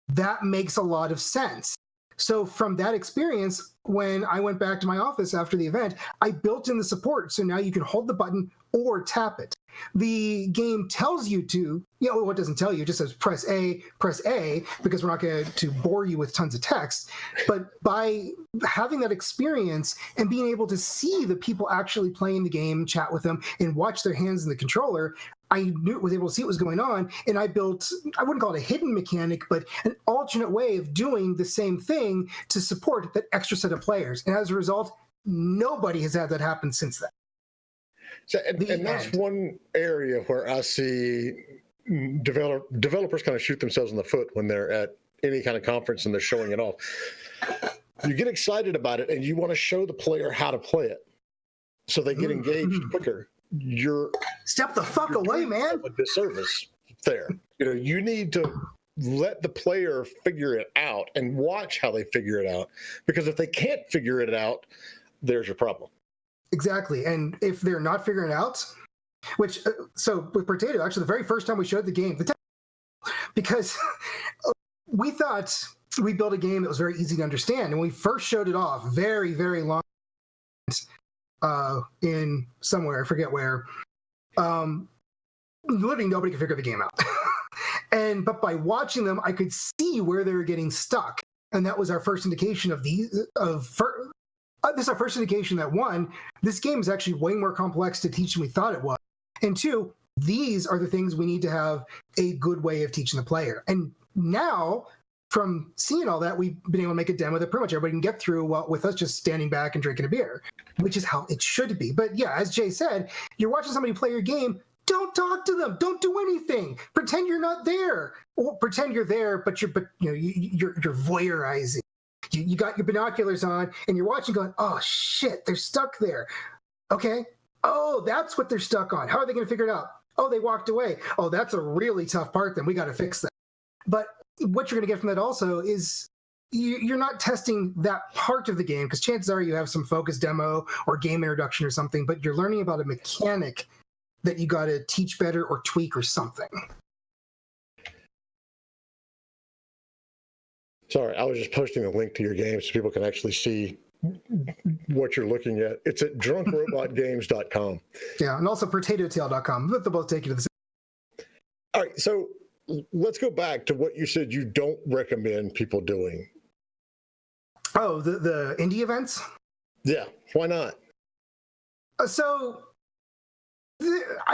that makes a lot of sense. So from that experience, when I went back to my office after the event, I built in the support. So now you can hold the button or tap it. The game tells you to, what doesn't tell you, it just says press A, because we're not going to bore you with tons of text. But by having that experience and being able to see the people actually playing the game, chat with them, and watch their hands in the controller, I was able to see what was going on, and I built, I wouldn't call it a hidden mechanic, but an alternate way of doing the same thing to support that extra set of players. And as a result, nobody has had that happen since then. So, and that's one area where I see developers kind of shoot themselves in the foot when they're at any kind of conference and they're showing it off. You get excited about it and you want to show the player how to play it so they get engaged quicker. You're step the fuck away, man. A disservice there. You need to let the player figure it out and watch how they figure it out, because if they can't figure it out, there's your problem. Exactly. And if they're not figuring it out, which so with Potato, actually the very first time we showed the game, because we thought we built a game that was very easy to understand, and we first showed it off very, very long in somewhere, I forget where. Literally nobody could figure the game out. But by watching them, I could see where they were getting stuck, and that was our first indication this is our first indication that, one, this game is actually way more complex to teach than we thought it was, and two, these are the things we need to have a good way of teaching the player. And now, from seeing all that, we've been able to make a demo that pretty much everybody can get through with us just standing back and drinking a beer, which is how it should be. But yeah, as Jay said, you're watching somebody play your game, don't talk to them, don't do anything, pretend you're not there, or pretend you're there, but you're voyeurizing. You got your binoculars on and you're watching going, oh shit, they're stuck there. Okay. Oh, that's what they're stuck on. How are they going to figure it out? Oh, they walked away. Oh, that's a really tough part then. We got to fix that. But what you're going to get from that also is you're not testing that part of the game, because chances are you have some focus demo or game introduction or something, but you're learning about a mechanic that you got to teach better or tweak or something. Sorry, I was just posting a link to your game so people can actually see what you're looking at. It's at drunkrobotgames.com. Yeah, and also potatotail.com. They'll both take you to the same. All right, so let's go back to what you said you don't recommend people doing. Oh, the indie events? Yeah, why not? I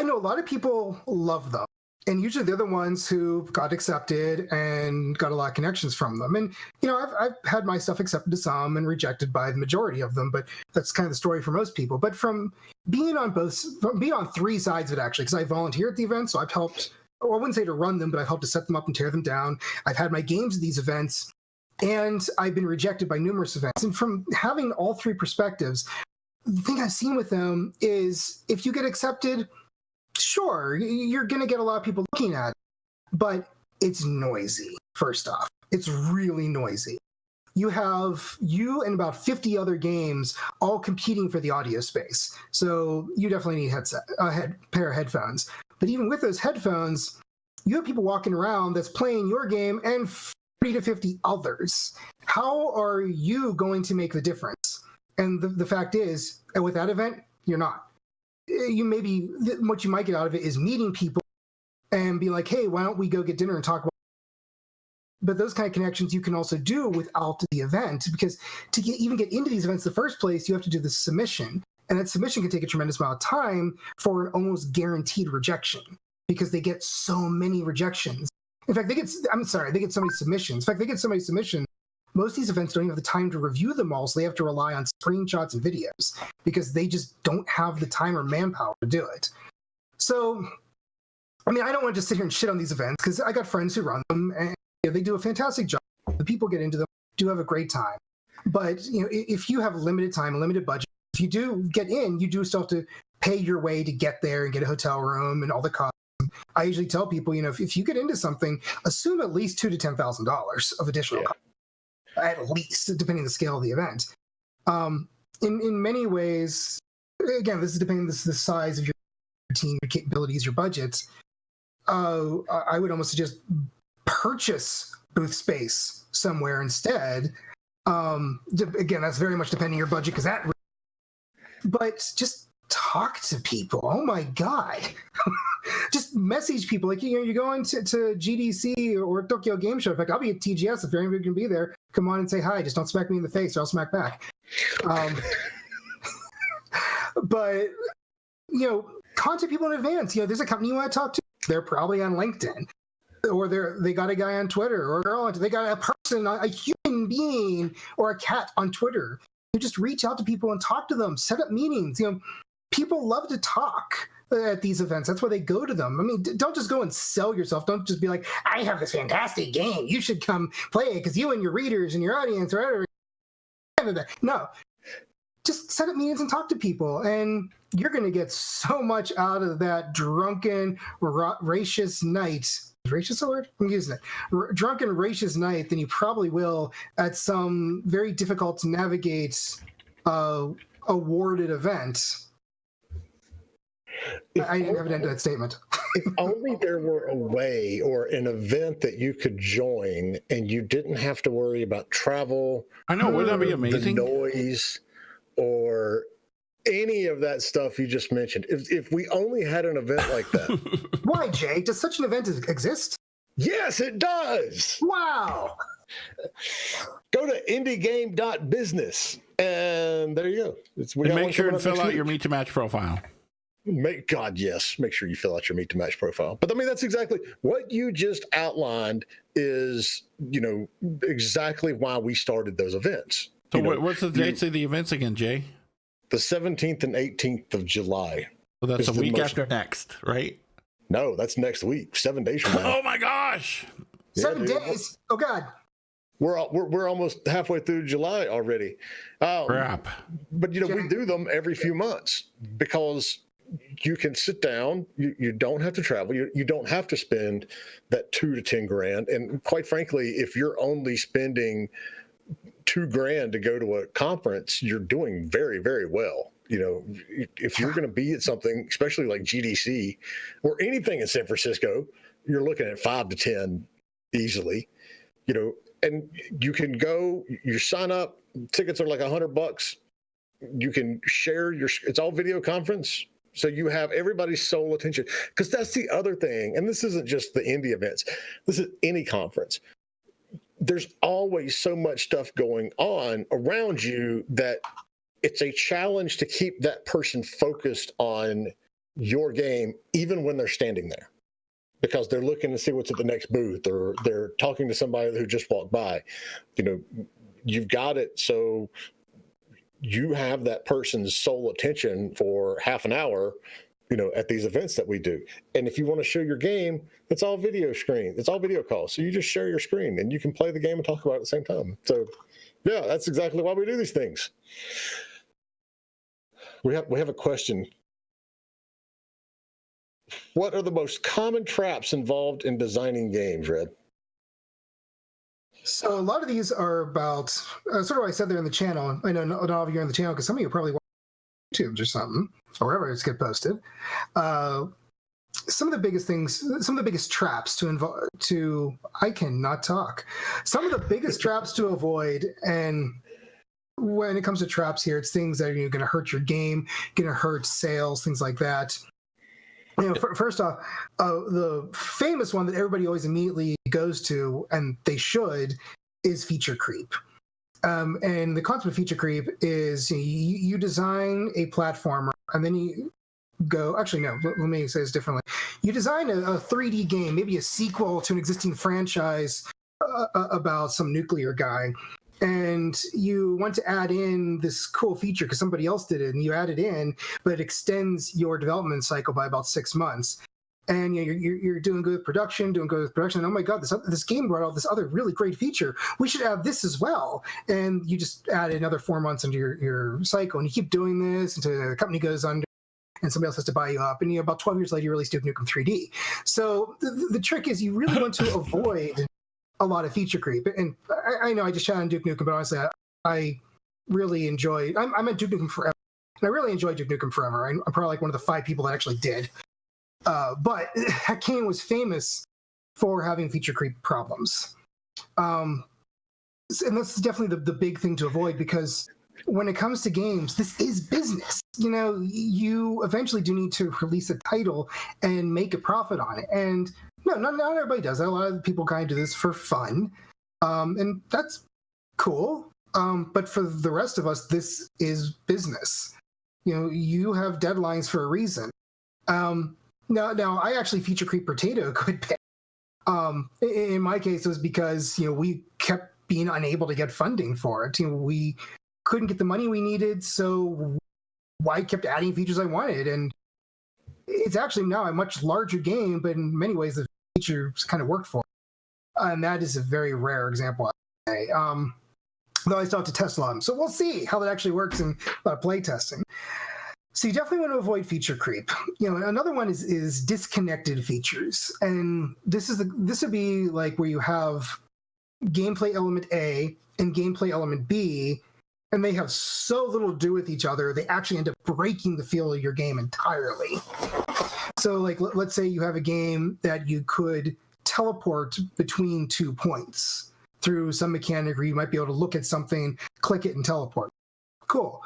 know a lot of people love them. And usually they're the ones who got accepted and got a lot of connections from them. And, I've had my stuff accepted to some and rejected by the majority of them, but that's kind of the story for most people. But from being on three sides of it, actually, because I volunteer at the event, so I've helped, I wouldn't say to run them, but I've helped to set them up and tear them down. I've had my games at these events, and I've been rejected by numerous events. And from having all three perspectives, the thing I've seen with them is if you get accepted, sure, you're going to get a lot of people looking at it, but it's noisy, first off. It's really noisy. You have you and about 50 other games all competing for the audio space. So you definitely need a pair of headphones. But even with those headphones, you have people walking around that's playing your game and 40 to 50 others. How are you going to make the difference? And the fact is, with that event, you're not. What you might get out of it is meeting people and be like, hey, why don't we go get dinner and talk about it? But those kind of connections you can also do without the event, because to even get into these events in the first place, you have to do the submission. And that submission can take a tremendous amount of time for an almost guaranteed rejection, because they get so many rejections. In fact, they get so many submissions. In fact, they get so many submissions, most of these events don't even have the time to review them all, so they have to rely on screenshots and videos because they just don't have the time or manpower to do it. So, I don't want to just sit here and shit on these events, because I got friends who run them, and they do a fantastic job. The people get into them, do have a great time. But if you have limited time, a limited budget, if you do get in, you do still have to pay your way to get there and get a hotel room and all the costs. I usually tell people, if you get into something, assume at least $2,000 to $10,000 of additional costs. At least, depending on the scale of the event. In many ways, again, this is depending on the size of your team, your capabilities, your budgets. I would almost suggest purchase booth space somewhere instead, Again, that's very much depending on your budget, because that. But just talk to people. Oh my God. Just message people. Like, you're going to GDC or Tokyo Game Show. In fact, I'll be at TGS if anybody can be there. Come on and say hi. Just don't smack me in the face, or I'll smack back. But, contact people in advance. There's a company you want to talk to. They're probably on LinkedIn, or they got a guy on Twitter, or they got a person, a human being, or a cat on Twitter. You just reach out to people and talk to them. Set up meetings. People love to talk at these events. That's why they go to them. I mean, don't just go and sell yourself. Don't just be like, I have this fantastic game. You should come play it because you and your readers and your audience are. No, just set up meetings and talk to people, and you're going to get so much out of that drunken, racious night. Racist word? I'm using it. Drunken, racist night than you probably will at some very difficult to navigate awarded event. I didn't have an end to that statement. If only there were a way or an event that you could join and you didn't have to worry about travel. I know, wouldn't that be amazing? The noise or any of that stuff you just mentioned. If we only had an event like that. Why, Jay? Does such an event exist? Yes, it does. Wow. Go to indiegame.business and there you go. And make sure and fill out your Meet to Match profile. Make sure you fill out your Meet to Match profile. But I mean, that's exactly what you just outlined is, exactly why we started those events. So what's the dates of the events again, Jay? The 17th and 18th of July. So that's a week after next, right? No, that's next week, 7 days from now. Oh my gosh. 7 days? Oh God. We're almost halfway through July already. Crap. But we do them every few months because you can sit down. You don't have to travel. You don't have to spend that $2 to $10,000. And quite frankly, if you're only spending $2,000 to go to a conference, you're doing very, very well. If you're going to be at something, especially like GDC or anything in San Francisco, you're looking at 5 to 10 easily. And you can go. You sign up. Tickets are like $100. You can share it's all video conference. So you have everybody's sole attention, because that's the other thing. And this isn't just the indie events. This is any conference. There's always so much stuff going on around you that it's a challenge to keep that person focused on your game, even when they're standing there, because they're looking to see what's at the next booth, or they're talking to somebody who just walked by. You've got it. So you have that person's sole attention for half an hour, at these events that we do. And if you want to show your game, it's all video screen. It's all video calls. So you just share your screen and you can play the game and talk about it at the same time. So yeah, that's exactly why we do these things. We have a question. What are the most common traps involved in designing games, Red? So a lot of these are about sort of what I said there in the channel. I know not all of you are in the channel because some of you probably watch YouTube or something, or wherever it's get posted. Some of the biggest things, some of the biggest traps I cannot talk. Some of the biggest traps to avoid, and when it comes to traps here, it's things that are going to hurt your game, going to hurt sales, things like that. First off, the famous one that everybody always immediately goes to, and they should, is feature creep. And the concept of feature creep is you design a platformer, and then you go, actually, no, let me say this differently. You design a 3D game, maybe a sequel to an existing franchise about some nuclear guy, and you want to add in this cool feature because somebody else did it, and you add it in, but it extends your development cycle by about 6 months. And you're doing good with production, and oh my God, this game brought out this other really great feature. We should add this as well. And you just add another 4 months into your cycle, and you keep doing this until the company goes under and somebody else has to buy you up. And about 12 years later, you release Duke Nukem 3D. So the trick is you really want to avoid a lot of feature creep. And I know I just shot on Duke Nukem, but honestly, I really enjoy. I'm at Duke Nukem Forever, and I really enjoy Duke Nukem Forever. I'm probably like one of the 5 people that actually did. But that game was famous for having feature creep problems. and this is definitely the big thing to avoid, because when it comes to games, this is business. You eventually do need to release a title and make a profit on it. And no, not everybody does that. A lot of people kind of do this for fun. And that's cool. But for the rest of us, this is business. You have deadlines for a reason. Now I actually feature creep potato a good bit. In my case, it was because we kept being unable to get funding for it. We couldn't get the money we needed, so I kept adding features I wanted, and it's actually now a much larger game, but in many ways the features kind of worked for it. And that is a very rare example, I would say. Though I still have to test a lot of them, so we'll see how that actually works in play testing. So you definitely want to avoid feature creep. Another one is disconnected features, and this would be like where you have gameplay element A and gameplay element B, and they have so little to do with each other, they actually end up breaking the feel of your game entirely. So, like, let's say you have a game that you could teleport between 2 points through some mechanic, or you might be able to look at something, click it, and teleport. Cool.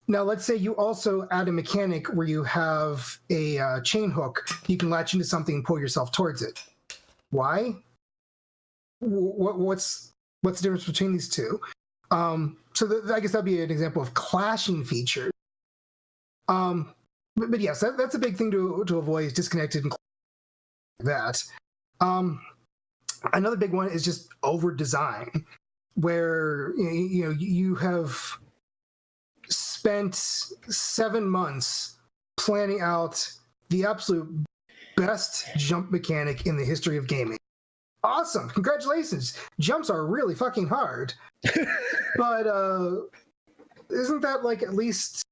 Now, let's say you also add a mechanic where you have a chain hook. You can latch into something and pull yourself towards it. Why? What's the difference between these two? I guess that'd be an example of clashing features. But yes, that's a big thing to avoid, is disconnected and that. Another big one is just over design, where you have spent 7 months planning out the absolute best jump mechanic in the history of gaming. Awesome, congratulations. Jumps are really fucking hard. But isn't that like at least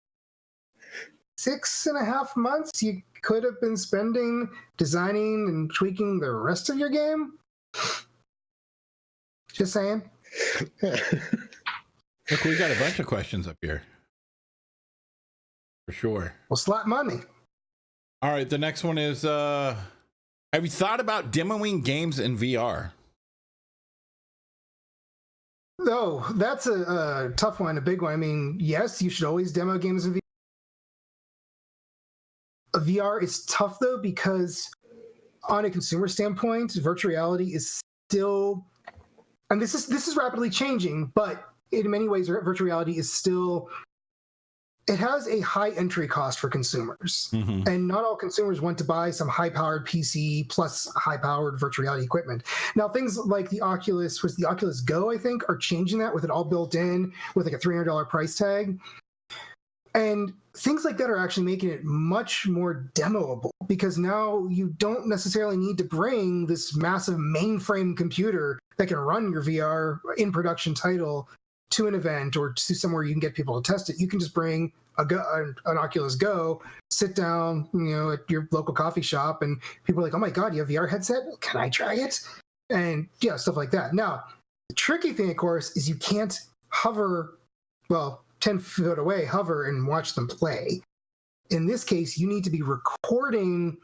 6.5 months you could have been spending designing and tweaking the rest of your game? Just saying. Look, we got a bunch of questions up here. For sure. Well, slap money. All right, the next one is, have you thought about demoing games in VR? Oh, that's a tough one, a big one. I mean, yes, you should always demo games in VR. VR is tough, though, because on a consumer standpoint, virtual reality is still, and this is rapidly changing, but in many ways, virtual reality is still, it has a high entry cost for consumers. Mm-hmm. And not all consumers want to buy some high-powered PC plus high-powered virtual reality equipment. Now, things like the Oculus Go, I think, are changing that with it all built in with like a $300 price tag. And things like that are actually making it much more demoable, because now you don't necessarily need to bring this massive mainframe computer that can run your VR in production title to an event or to somewhere you can get people to test it. You can just bring an Oculus Go, sit down, at your local coffee shop, and people are like, "Oh my God, you have a VR headset? Can I try it?" And stuff like that. Now, the tricky thing, of course, is you can't hover, 10 feet away, hover and watch them play. In this case, you need to be recording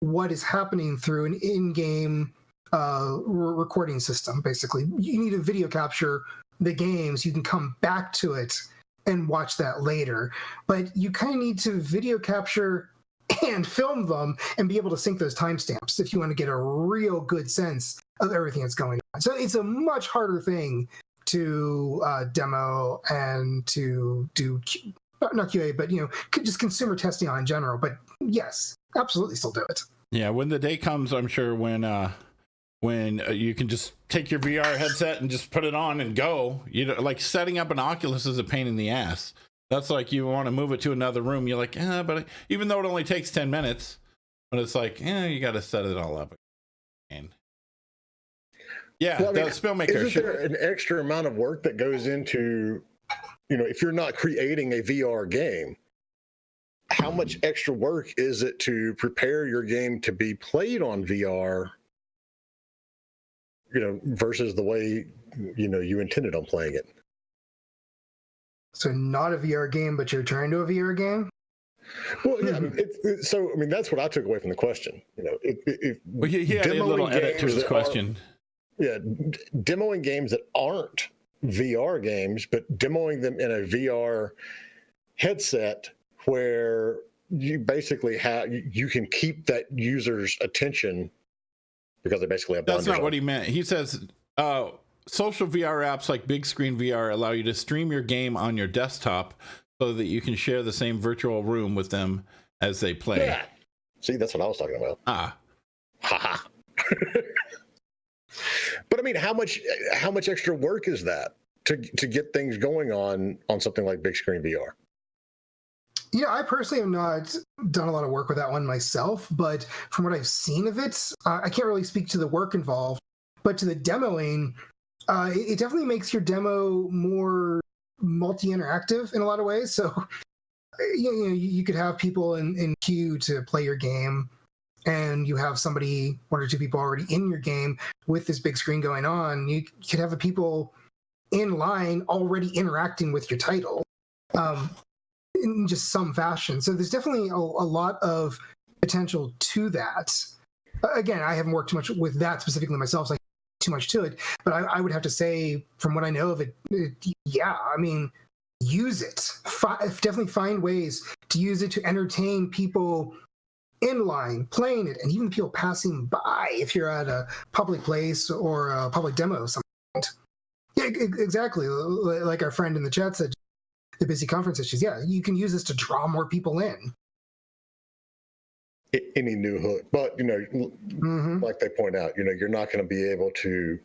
what is happening through an in-game recording system, basically. You need to video capture the games. You can come back to it and watch that later. But you kind of need to video capture and film them and be able to sync those timestamps if you want to get a real good sense of everything that's going on. So it's a much harder thing to demo and to do, not QA, but just consumer testing on in general. But yes, absolutely still do it. Yeah, when the day comes, I'm sure when you can just take your VR headset and just put it on and go. Like setting up an Oculus is a pain in the ass. That's like you want to move it to another room. You're like, but even though it only takes 10 minutes, but it's like, you got to set it all up again. Yeah, the Spillmaker. Isn't there an extra amount of work that goes into, if you're not creating a VR game, how much extra work is it to prepare your game to be played on VR, versus the way, you intended on playing it? So not a VR game, but you're trying to a VR game? Well, yeah. That's what I took away from the question. He had a little edit to his question. Demoing games that aren't VR games, but demoing them in a VR headset where you basically you can keep that user's attention because they basically have That's not on. what he meant. He says social VR apps like Big Screen VR allow you to stream your game on your desktop so that you can share the same virtual room with them as they play. Yeah. See, that's what I was talking about. Haha. But I mean, how much extra work is that to get things going on something like Big Screen VR? I personally have not done a lot of work with that one myself, but from what I've seen of it, I can't really speak to the work involved, but to the demoing, it definitely makes your demo more multi-interactive in a lot of ways. So, you could have people in queue to play your game, and you have one or two people already in your game with this big screen going on. You could have the people in line already interacting with your title. In just some fashion. So there's definitely a lot of potential to that. Again, I haven't worked too much with that specifically myself, so I can't too much to it, but I would have to say, from what I know of it, use it. Definitely find ways to use it to entertain people in line playing it, and even people passing by if you're at a public place or a public demo of some kind. Yeah, exactly. Like our friend in the chat said, the busy conference issues. Yeah, you can use this to draw more people in. Any new hook, but like they point out, you're not going to be able to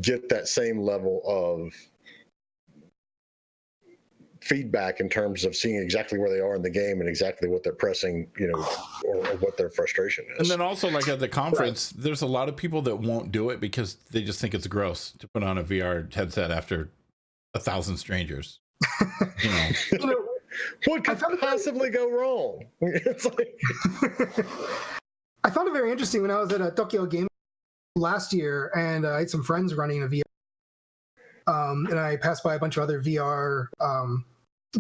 get that same level of feedback in terms of seeing exactly where they are in the game and exactly what they're pressing, or what their frustration is. And then also, like at the conference, there's a lot of people that won't do it because they just think it's gross to put on a VR headset after 1,000 strangers. What could possibly go wrong? It's like I found it very interesting when I was at a Tokyo Game last year, and I had some friends running a VR, and I passed by a bunch of other VR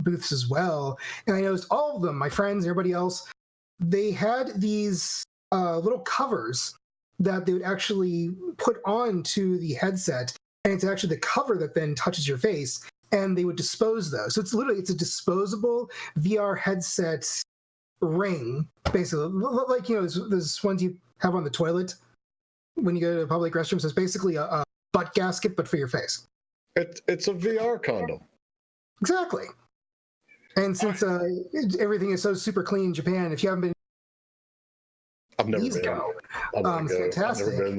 booths as well, and I noticed all of them, my friends, everybody else, they had these little covers that they would actually put onto the headset, and it's actually the cover that then touches your face. And they would dispose those. So it's a disposable VR headset ring, basically. Like, those ones you have on the toilet when you go to a public restroom. So it's basically a butt gasket, but for your face. It's a VR condom. Exactly. And since everything is so super clean in Japan, if you haven't been, I've never been. It's fantastic.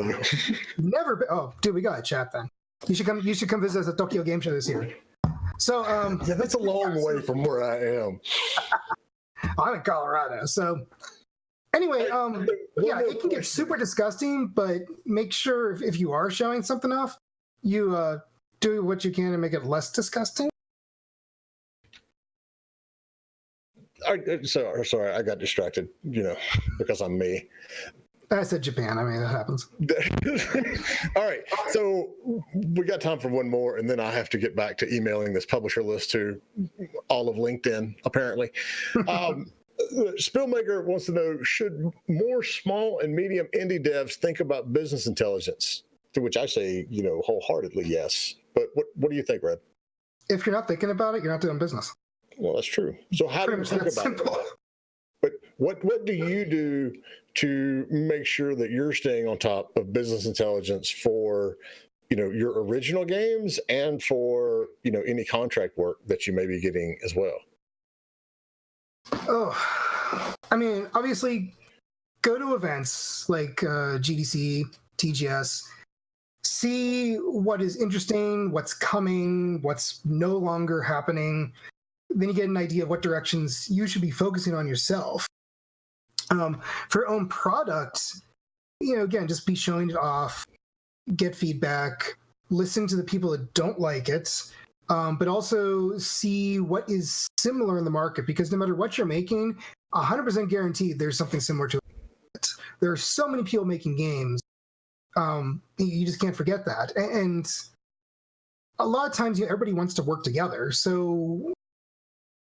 Never been. Oh, dude, we got a chat then. You should come visit us at Tokyo Game Show this year. So yeah, that's a long way from where I am. I'm in Colorado. So anyway, it can get super disgusting, but make sure if you are showing something off, you do what you can to make it less disgusting. Sorry, I got distracted, because I'm me. I said Japan. I mean, that happens. All right. So we got time for one more, and then I have to get back to emailing this publisher list to all of LinkedIn, apparently. Spillmaker wants to know, should more small and medium indie devs think about business intelligence? To which I say, wholeheartedly yes. But what do you think, Red? If you're not thinking about it, you're not doing business. Well, that's true. So how do you think about it? But what do you do to make sure that you're staying on top of business intelligence for, your original games and for, any contract work that you may be getting as well? Oh, I mean, obviously, go to events like GDC, TGS, see what is interesting, what's coming, what's no longer happening. Then you get an idea of what directions you should be focusing on yourself. For your own product, again, just be showing it off, get feedback, listen to the people that don't like it, but also see what is similar in the market, because no matter what you're making, 100% guaranteed there's something similar to it. There are so many people making games. You just can't forget that. And a lot of times, everybody wants to work together. So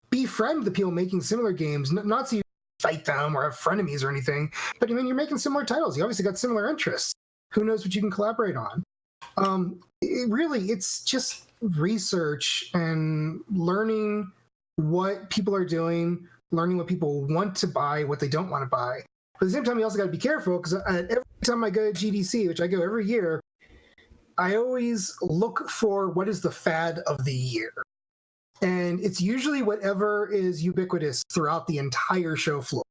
befriend the people making similar games, not so you fight them or have frenemies or anything, but I mean, you're making similar titles. You obviously got similar interests. Who knows what you can collaborate on? It's just research and learning what people are doing, learning what people want to buy, what they don't want to buy. But at the same time, you also got to be careful because every time I go to GDC, which I go every year, I always look for what is the fad of the year. And it's usually whatever is ubiquitous throughout the entire show floor.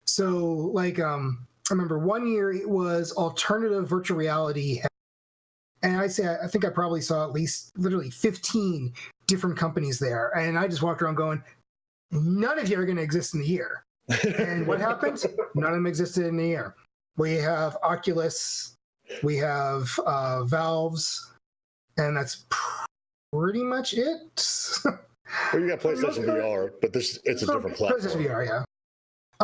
So, like, I remember one year it was alternative virtual reality. And I think I probably saw at least literally 15 different companies there. And I just walked around going, none of you are going to exist in the year. And what happened? None of them existed in the year. We have Oculus, we have Valve's, and that's pretty much it. Well, you got PlayStation VR, but it's a different platform. PlayStation VR, yeah.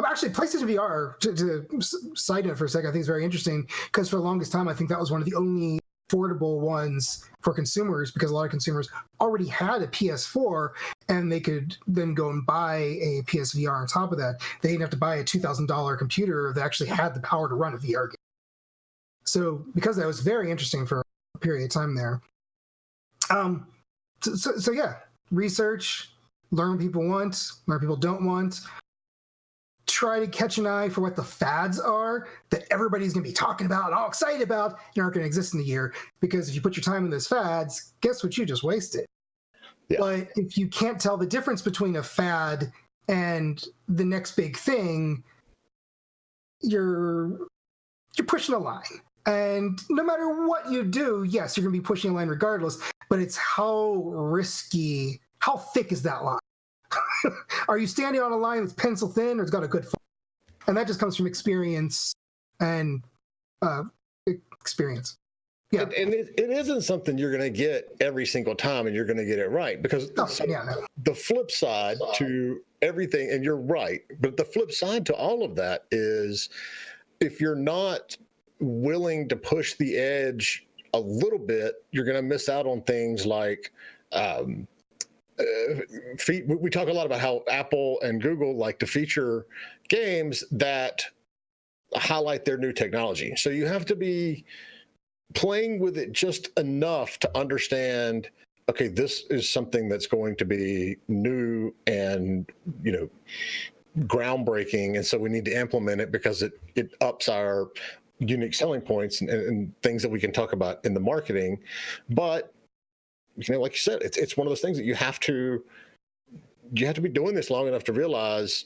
Actually, PlayStation VR, to side note for a second, I think it's very interesting because for the longest time, I think that was one of the only affordable ones for consumers because a lot of consumers already had a PS4 and they could then go and buy a PSVR on top of that. They didn't have to buy a $2,000 computer that actually had the power to run a VR game. So because that was very interesting for a period of time there. So yeah, research, learn what people want, learn what people don't want. Try to catch an eye for what the fads are that everybody's going to be talking about and all excited about and aren't going to exist in a year. Because if you put your time in those fads, guess what you just wasted? Yeah. But if you can't tell the difference between a fad and the next big thing, you're pushing a line. And no matter what you do, yes, you're going to be pushing a line regardless. But it's how risky, how thick is that line? Are you standing on a line that's pencil thin or it's got a good foot? And that just comes from experience and experience. Yeah. And it isn't something you're going to get every single time and you're going to get it right because the flip side to everything, and you're right, but the flip side to all of that is if you're not willing to push the edge a little bit, you're going to miss out on things like we talk a lot about how Apple and Google like to feature games that highlight their new technology. So you have to be playing with it just enough to understand, okay, this is something that's going to be new and, groundbreaking. And so we need to implement it because it ups our unique selling points and things that we can talk about in the marketing. But like you said, it's one of those things that you have to be doing this long enough to realize,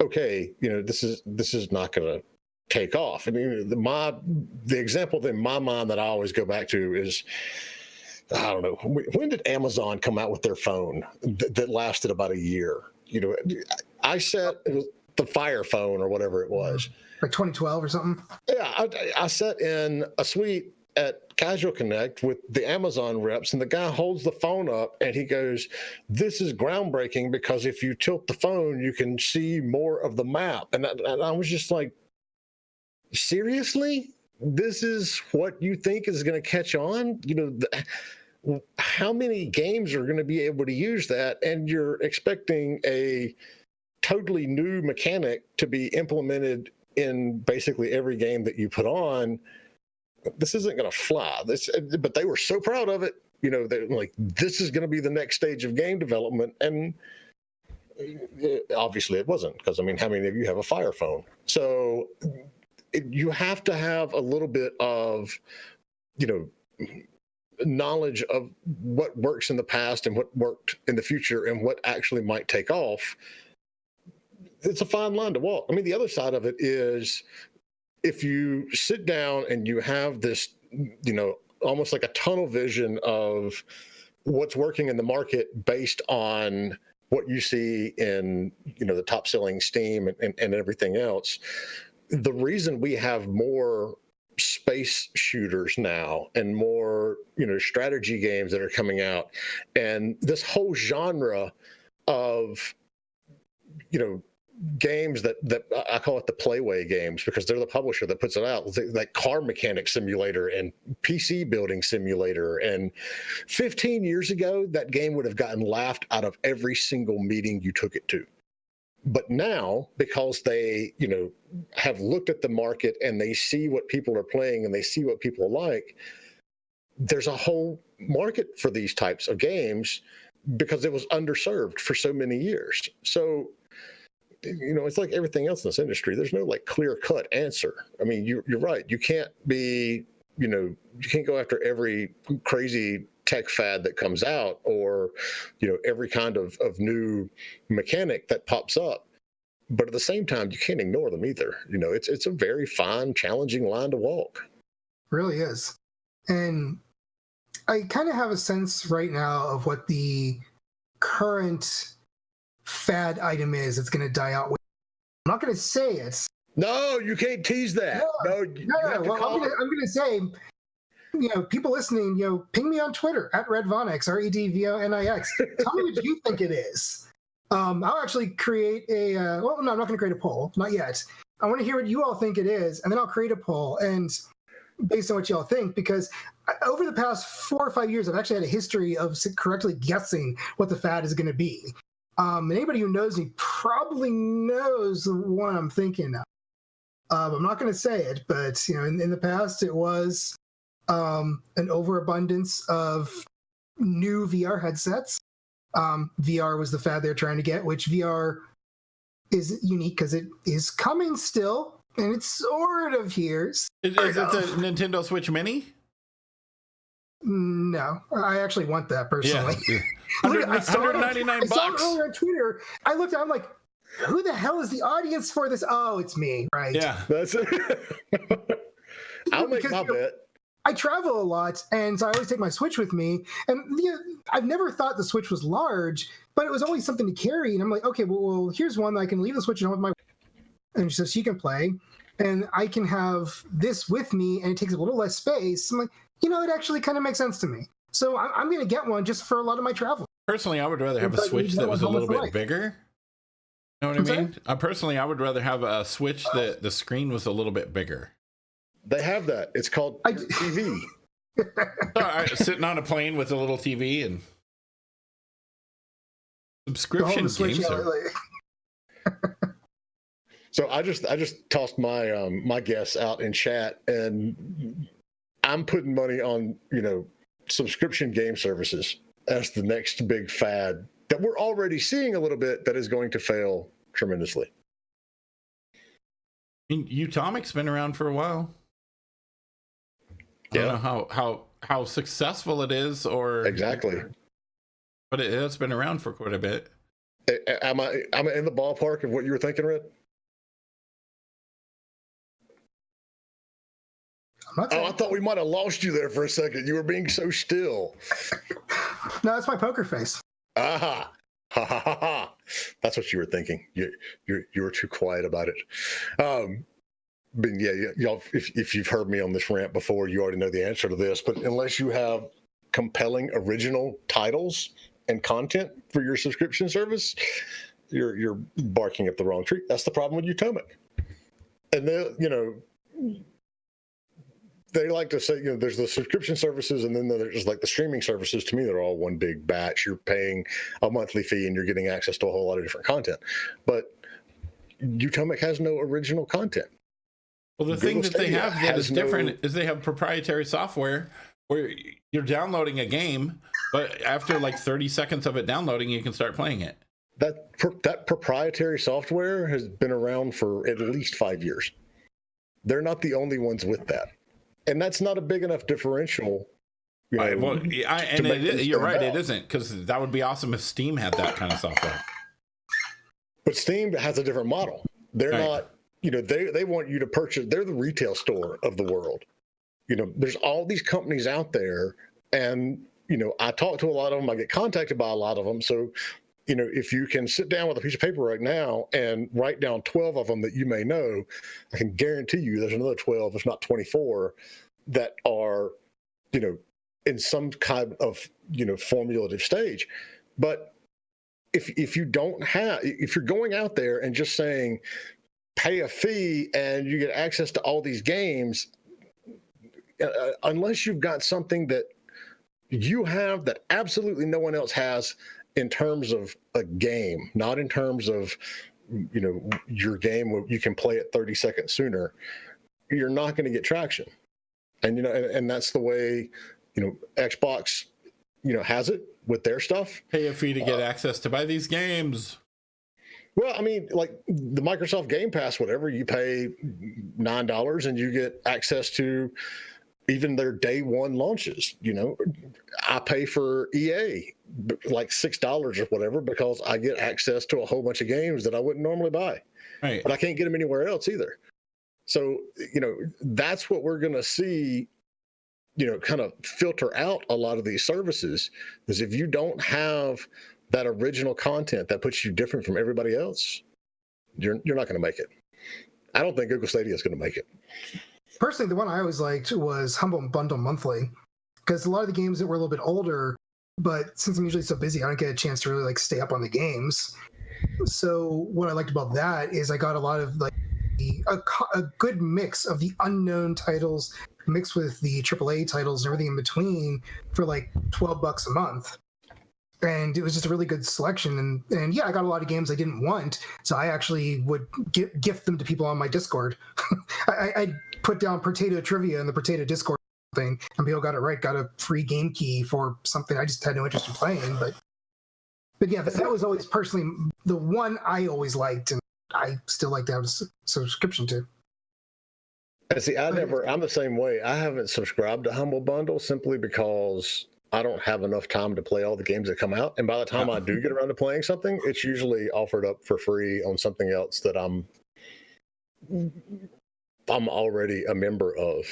okay, this is not going to take off. I mean, the example in my mind that I always go back to is, I don't know, when did Amazon come out with their phone that lasted about a year? I set it was the Fire Phone or whatever it was, like 2012 or something. Yeah, I sat in a suite at Casual Connect with the Amazon reps, and the guy holds the phone up and he goes, "This is groundbreaking because if you tilt the phone, you can see more of the map." And I was just like, seriously? This is what you think is going to catch on? How many games are going to be able to use that? And you're expecting a totally new mechanic to be implemented in basically every game that you put on. This isn't going to fly. But they were so proud of it. They're like, this is going to be the next stage of game development. And obviously it wasn't, because how many of you have a Fire Phone? So you have to have a little bit of, knowledge of what works in the past and what worked in the future and what actually might take off. It's a fine line to walk. The other side of it is, if you sit down and you have this, almost like a tunnel vision of what's working in the market based on what you see in, the top selling Steam and everything else, the reason we have more space shooters now and more, strategy games that are coming out, and this whole genre of, games that I call it the Playway games, because they're the publisher that puts it out, like Car Mechanic Simulator and PC Building Simulator. And 15 years ago, that game would have gotten laughed out of every single meeting you took it to. But now, because they, have looked at the market and they see what people are playing and they see what people like, there's a whole market for these types of games because it was underserved for so many years. So, it's like everything else in this industry. There's no like clear cut answer. I mean, you're right. You can't be, you can't go after every crazy tech fad that comes out, or, every kind of new mechanic that pops up. But at the same time, you can't ignore them either. It's a very fine, challenging line to walk. Really is. And I kind of have a sense right now of what the current fad item is. It's going to die out with. I'm not going to say it. No, you can't tease that. No. Well, I'm going to say, people listening, ping me on Twitter at RedVonix, REDVONIX. Tell me what you think it is. I'll actually create a. No, I'm not going to create a poll. Not yet. I want to hear what you all think it is, and then I'll create a poll. And based on what y'all think, because over the past 4 or 5 years, I've actually had a history of correctly guessing what the fad is going to be. And anybody who knows me probably knows the one I'm thinking of. I'm not going to say it, but in the past, it was an overabundance of new VR headsets. VR was the fad they're trying to get, which VR is unique because it is coming still. And it's sort of here. Is it the Nintendo Switch Mini? No, I actually want that personally. Yeah. I saw it $199. earlier on Twitter. I looked at it, I'm like, who the hell is the audience for this? Oh, it's me, right? Yeah. That's it. I'll make my bet. I travel a lot, and so I always take my Switch with me. And I've never thought the Switch was large, but it was always something to carry. And I'm like, okay, well here's one that I can leave the Switch at home with my. And so she can play, and I can have this with me, and it takes a little less space. I'm like, it actually kind of makes sense to me. So I'm going to get one just for a lot of my travel. Personally, I would rather have a Switch that was a little bit bigger. You know what I mean? Personally, I would rather have a Switch that the screen was a little bit bigger. They have that. It's called TV. Sitting on a plane with a little TV and subscription games. So I just tossed my guess out in chat, and I'm putting money on subscription game services as the next big fad that we're already seeing a little bit that is going to fail tremendously. I mean, Utomic's been around for a while. I don't know how successful it is, or exactly, but it's been around for quite a bit. Am I in the ballpark of what you were thinking, Red? I thought we might have lost you there for a second. You were being so still. No, that's my poker face. Aha. Ha ha ha ha. That's what you were thinking. You were too quiet about it. But yeah, y'all, if you've heard me on this rant before, you already know the answer to this. But unless you have compelling original titles and content for your subscription service, you're barking up the wrong tree. That's the problem with Utomic. And they like to say, there's the subscription services, and then there's like the streaming services. To me, they're all one big batch. You're paying a monthly fee and you're getting access to a whole lot of different content. But Utomic has no original content. Well, the thing that they have that is different is they have proprietary software where you're downloading a game, but after like 30 seconds of it downloading, you can start playing it. That proprietary software has been around for at least 5 years. They're not the only ones with that. And that's not a big enough differential. Right. Well, you're right. It isn't, because that would be awesome if Steam had that kind of software. But Steam has a different model. They're not, they want you to purchase. They're the retail store of the world. There's all these companies out there, and, I talk to a lot of them. I get contacted by a lot of them. So, if you can sit down with a piece of paper right now and write down 12 of them that you may know, I can guarantee you there's another 12, if not 24, that are, in some kind of, formulative stage. But if you're going out there and just saying, pay a fee and you get access to all these games, unless you've got something that you have that absolutely no one else has, in terms of a game, not in terms of, your game where you can play it 30 seconds sooner, you're not going to get traction. And, and that's the way Xbox, has it with their stuff. Pay a fee to get access to buy these games. Well, I mean, like the Microsoft Game Pass, whatever, you pay $9 and you get access to even their day one launches. I pay for EA like $6 or whatever because I get access to a whole bunch of games that I wouldn't normally buy. Right. But I can't get them anywhere else either. So, that's what we're going to see, kind of filter out a lot of these services, is if you don't have that original content that puts you different from everybody else, you're not going to make it. I don't think Google Stadia is going to make it. Personally, the one I always liked was Humble Bundle Monthly, because a lot of the games that were a little bit older, but since I'm usually so busy, I don't get a chance to really like stay up on the games. So what I liked about that is I got a lot of like a good mix of the unknown titles mixed with the AAA titles and everything in between for like $12 a month. And it was just a really good selection. And yeah, I got a lot of games I didn't want, so I actually would gift them to people on my Discord. I put down Potato Trivia in the Potato Discord thing, and people got it right, got a free game key for something I just had no interest in playing. But yeah, that was always personally the one I always liked, and I still like to have a subscription to. And see, I'm the same way. I haven't subscribed to Humble Bundle simply because I don't have enough time to play all the games that come out. And by the time I do get around to playing something, it's usually offered up for free on something else that I'm already a member of.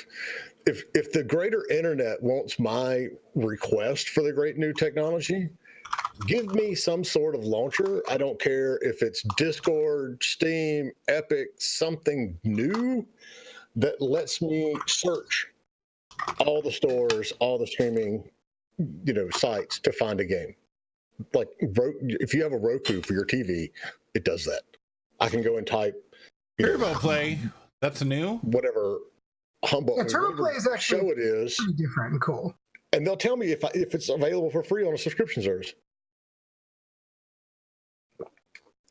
If the greater internet wants my request for the great new technology, give me some sort of launcher. I don't care if it's Discord, Steam, Epic, something new that lets me search all the stores, all the streaming sites to find a game. Like if you have a Roku for your TV, it does that. I can go and type Turbo Play. That's new. Whatever Humble. Yeah, Turbo Play is actually show it is pretty different and cool. And they'll tell me if it's available for free on a subscription service.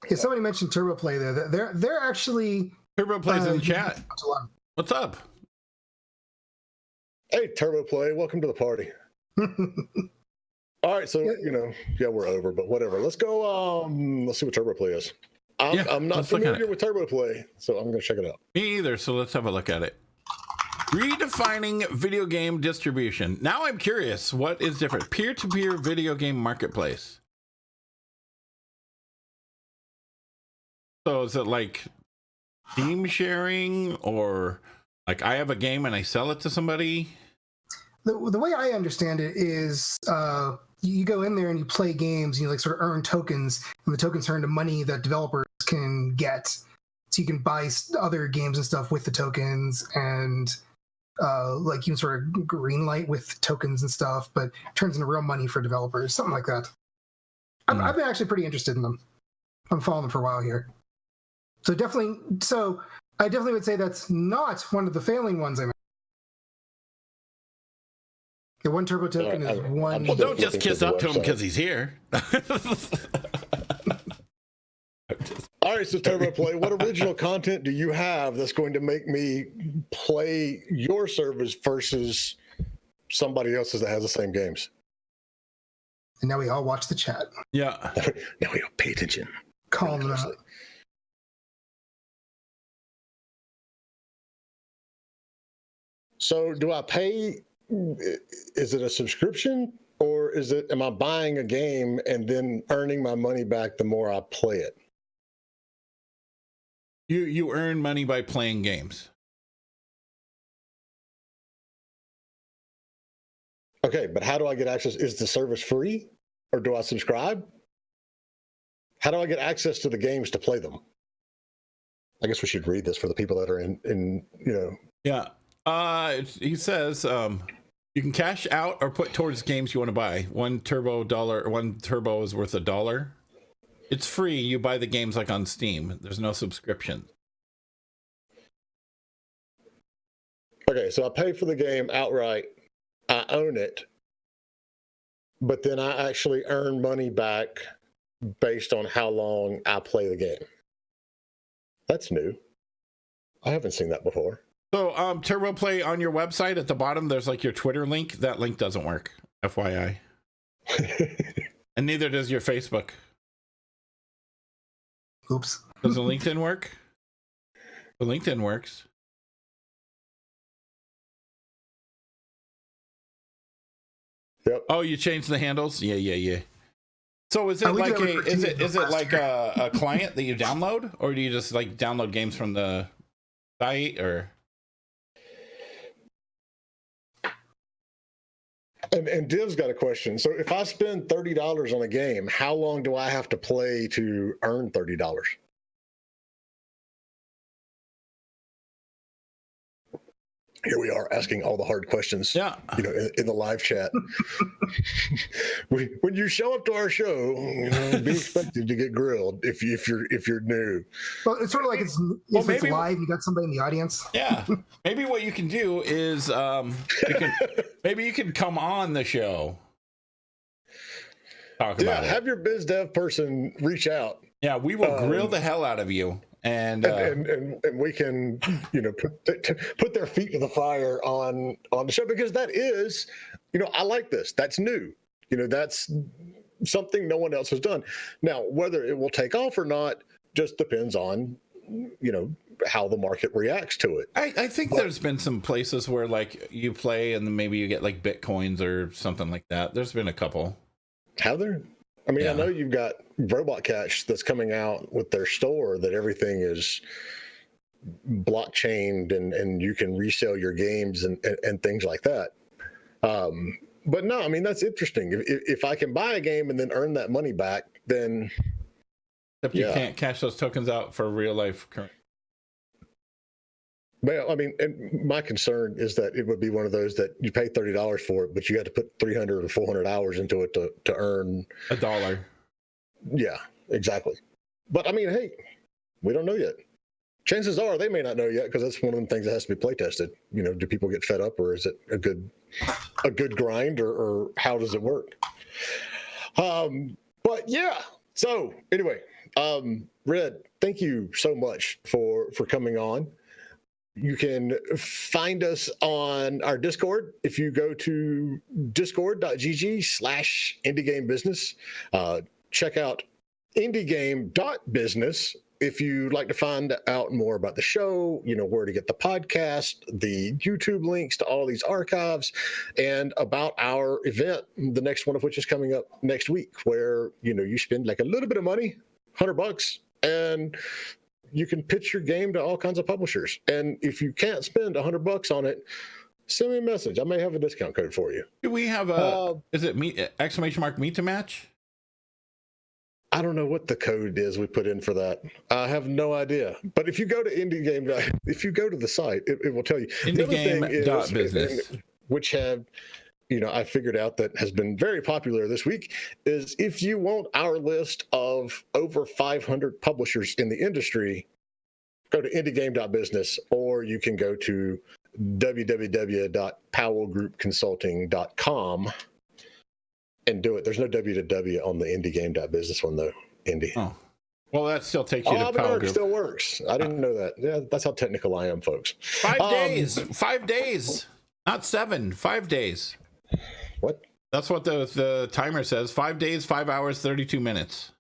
Yeah, somebody mentioned Turbo Play there. They're actually Turbo Play's in the chat. What's up? Hey, Turbo Play, welcome to the party. All right, so we're over, but whatever. Let's go. Let's see what Turbo Play is. I'm not familiar with Turbo Play, so I'm going to check it out. Me either. So let's have a look at it. Redefining video game distribution. Now I'm curious, what is different? Peer-to-peer video game marketplace. So is it like Steam sharing, or like I have a game and I sell it to somebody? The way I understand it is you go in there and you play games and you like sort of earn tokens, and the tokens turn into money that developers can get. So you can buy other games and stuff with the tokens, and like you can sort of greenlight with tokens and stuff, but it turns into real money for developers, something like that. I've been actually pretty interested in them. I'm following them for a while here. So I definitely would say that's not one of the failing ones I mentioned. The one Turbo token is one. Well, don't just kiss up to him because he's here. All right, so Turbo Play, what original content do you have that's going to make me play your service versus somebody else's that has the same games? And now we all watch the chat. Yeah. Now we all pay attention. Calling them out. So do I pay? Is it a subscription, or am I buying a game and then earning my money back the more I play it? You earn money by playing games. Okay, but how do I get access? Is the service free, or do I subscribe? How do I get access to the games to play them? I guess we should read this for the people that are in. Yeah. He says you can cash out or put towards games you want to buy. One turbo is worth $1. It's free. You buy the games like on Steam. There's no subscription. Okay, so I pay for the game outright. I own it, but then I actually earn money back based on how long I play the game. That's new. I haven't seen that before. So, Turbo Play, on your website at the bottom, there's like your Twitter link. That link doesn't work, FYI. And neither does your Facebook. Oops. Does the LinkedIn work? The LinkedIn works. Yep. Oh, you changed the handles? Yeah. So is it We like did have a is it last like year. a client that you download, or do you just like download games from the site, or? And Div's got a question. So if I spend $30 on a game, how long do I have to play to earn $30? Here we are asking all the hard questions. Yeah. You know, in the live chat. When you show up to our show, you know, be expected to get grilled if you're new. Well, it's sort of like if it's maybe- live, you got somebody in the audience. Yeah. Maybe what you can do is you can come on the show. Talk Yeah, about it. have your biz dev person reach out. Yeah, we will grill the hell out of you. And we can, you know, put their feet to the fire on the show, because that is, you know, I like this. That's new. You know, that's something no one else has done. Now, whether it will take off or not just depends on, you know, how the market reacts to it. I think there's been some places where like you play and then maybe you get like Bitcoins or something like that. There's been a couple. Have there? I mean, Yeah. I know you've got Robot Cash that's coming out with their store that everything is blockchained and you can resell your games and things like that. But no, I mean, that's interesting. If I can buy a game and then earn that money back, then Except you can't cash those tokens out for real life current. well, I mean, and my concern is that it would be one of those that you pay $30 for it, but you got to put 300 or 400 hours into it to earn $1. Yeah, exactly. But I mean, hey, we don't know yet. Chances are they may not know yet, because that's one of the things that has to be play tested. You know, do people get fed up, or is it a good grind, or how does it work? But yeah. So anyway, Red, thank you so much for coming on. You can find us on our Discord. If you go to discord.gg/indiegamebusiness, check out indiegame.business if you'd like to find out more about the show, you know, where to get the podcast, the YouTube links to all these archives, and about our event, the next one of which is coming up next week, where, you know, you spend like a little bit of money, $100, and you can pitch your game to all kinds of publishers. And if you can't spend $100 on it, send me a message. I may have a discount code for you. Do we have is it meet !meet to match? I don't know what the code is we put in for that. I have no idea. But if you go to if you go to the site, it will tell you. The other thing Indiegame.business. which have, you know, I figured out that has been very popular this week, is if you want our list of over 500 publishers in the industry, go to indiegame.business, or you can go to www.powellgroupconsulting.com and do it. There's no W on the indiegame.business one, though. Indie. Oh, well, that still takes you to but Powell it Group. still works. I didn't know that. Yeah, that's how technical I am, folks. 5 days. 5 days. Not 7. 5 days. What? That's what the timer says. 5 days, 5 hours, 32 minutes.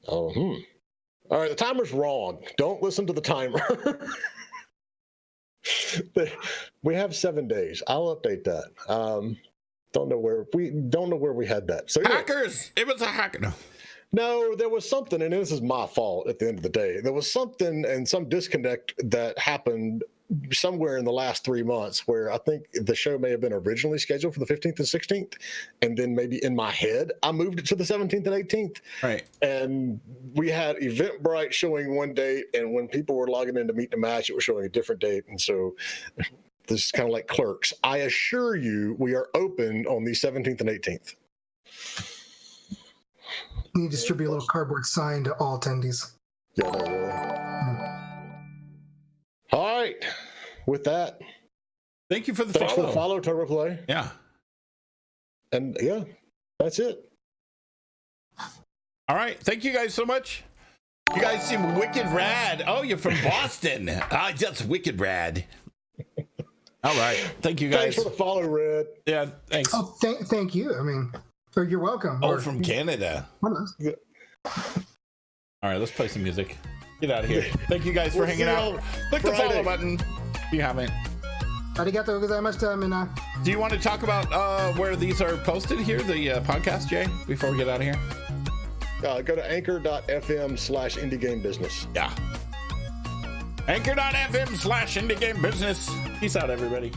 Oh, All right, the timer's wrong. Don't listen to the timer. We have 7 days. I'll update that. Don't know where we had that. So yeah. Hackers! It was a hacker. No, there was something, and this is my fault at the end of the day. There was something and some disconnect that happened somewhere in the last 3 months, where I think the show may have been originally scheduled for the 15th and 16th, and then maybe in my head I moved it to the 17th and 18th. Right. And we had Eventbrite showing one date, and when people were logging in to meet the match, it was showing a different date. And so this is kind of like Clerks. I assure you, we are open on the 17th and 18th. You distribute a little cardboard sign to all attendees. Yeah, no, really. All right. With that, Thank you for the thanks follow. for the follow, Turbo Play. Yeah. And yeah, that's it. All right. Thank you guys so much. You guys seem wicked rad. Oh, you're from Boston. Ah, that's wicked rad. All right. Thank you guys. Thanks for the follow, Red. Yeah, thanks. Oh, thank you. I mean, or you're welcome. Oh, Or- from Canada. one of those. All right, let's play some music. Get out of here. Thank you guys for We'll hanging see out. y'all Click the Friday. follow button if you haven't. Arigato gozaimashita, mina. Do you want to talk about where these are posted here, the podcast, Jay, before we get out of here? Go to anchor.fm/indie game business. Yeah. Anchor.fm/indie game business. Peace out, everybody.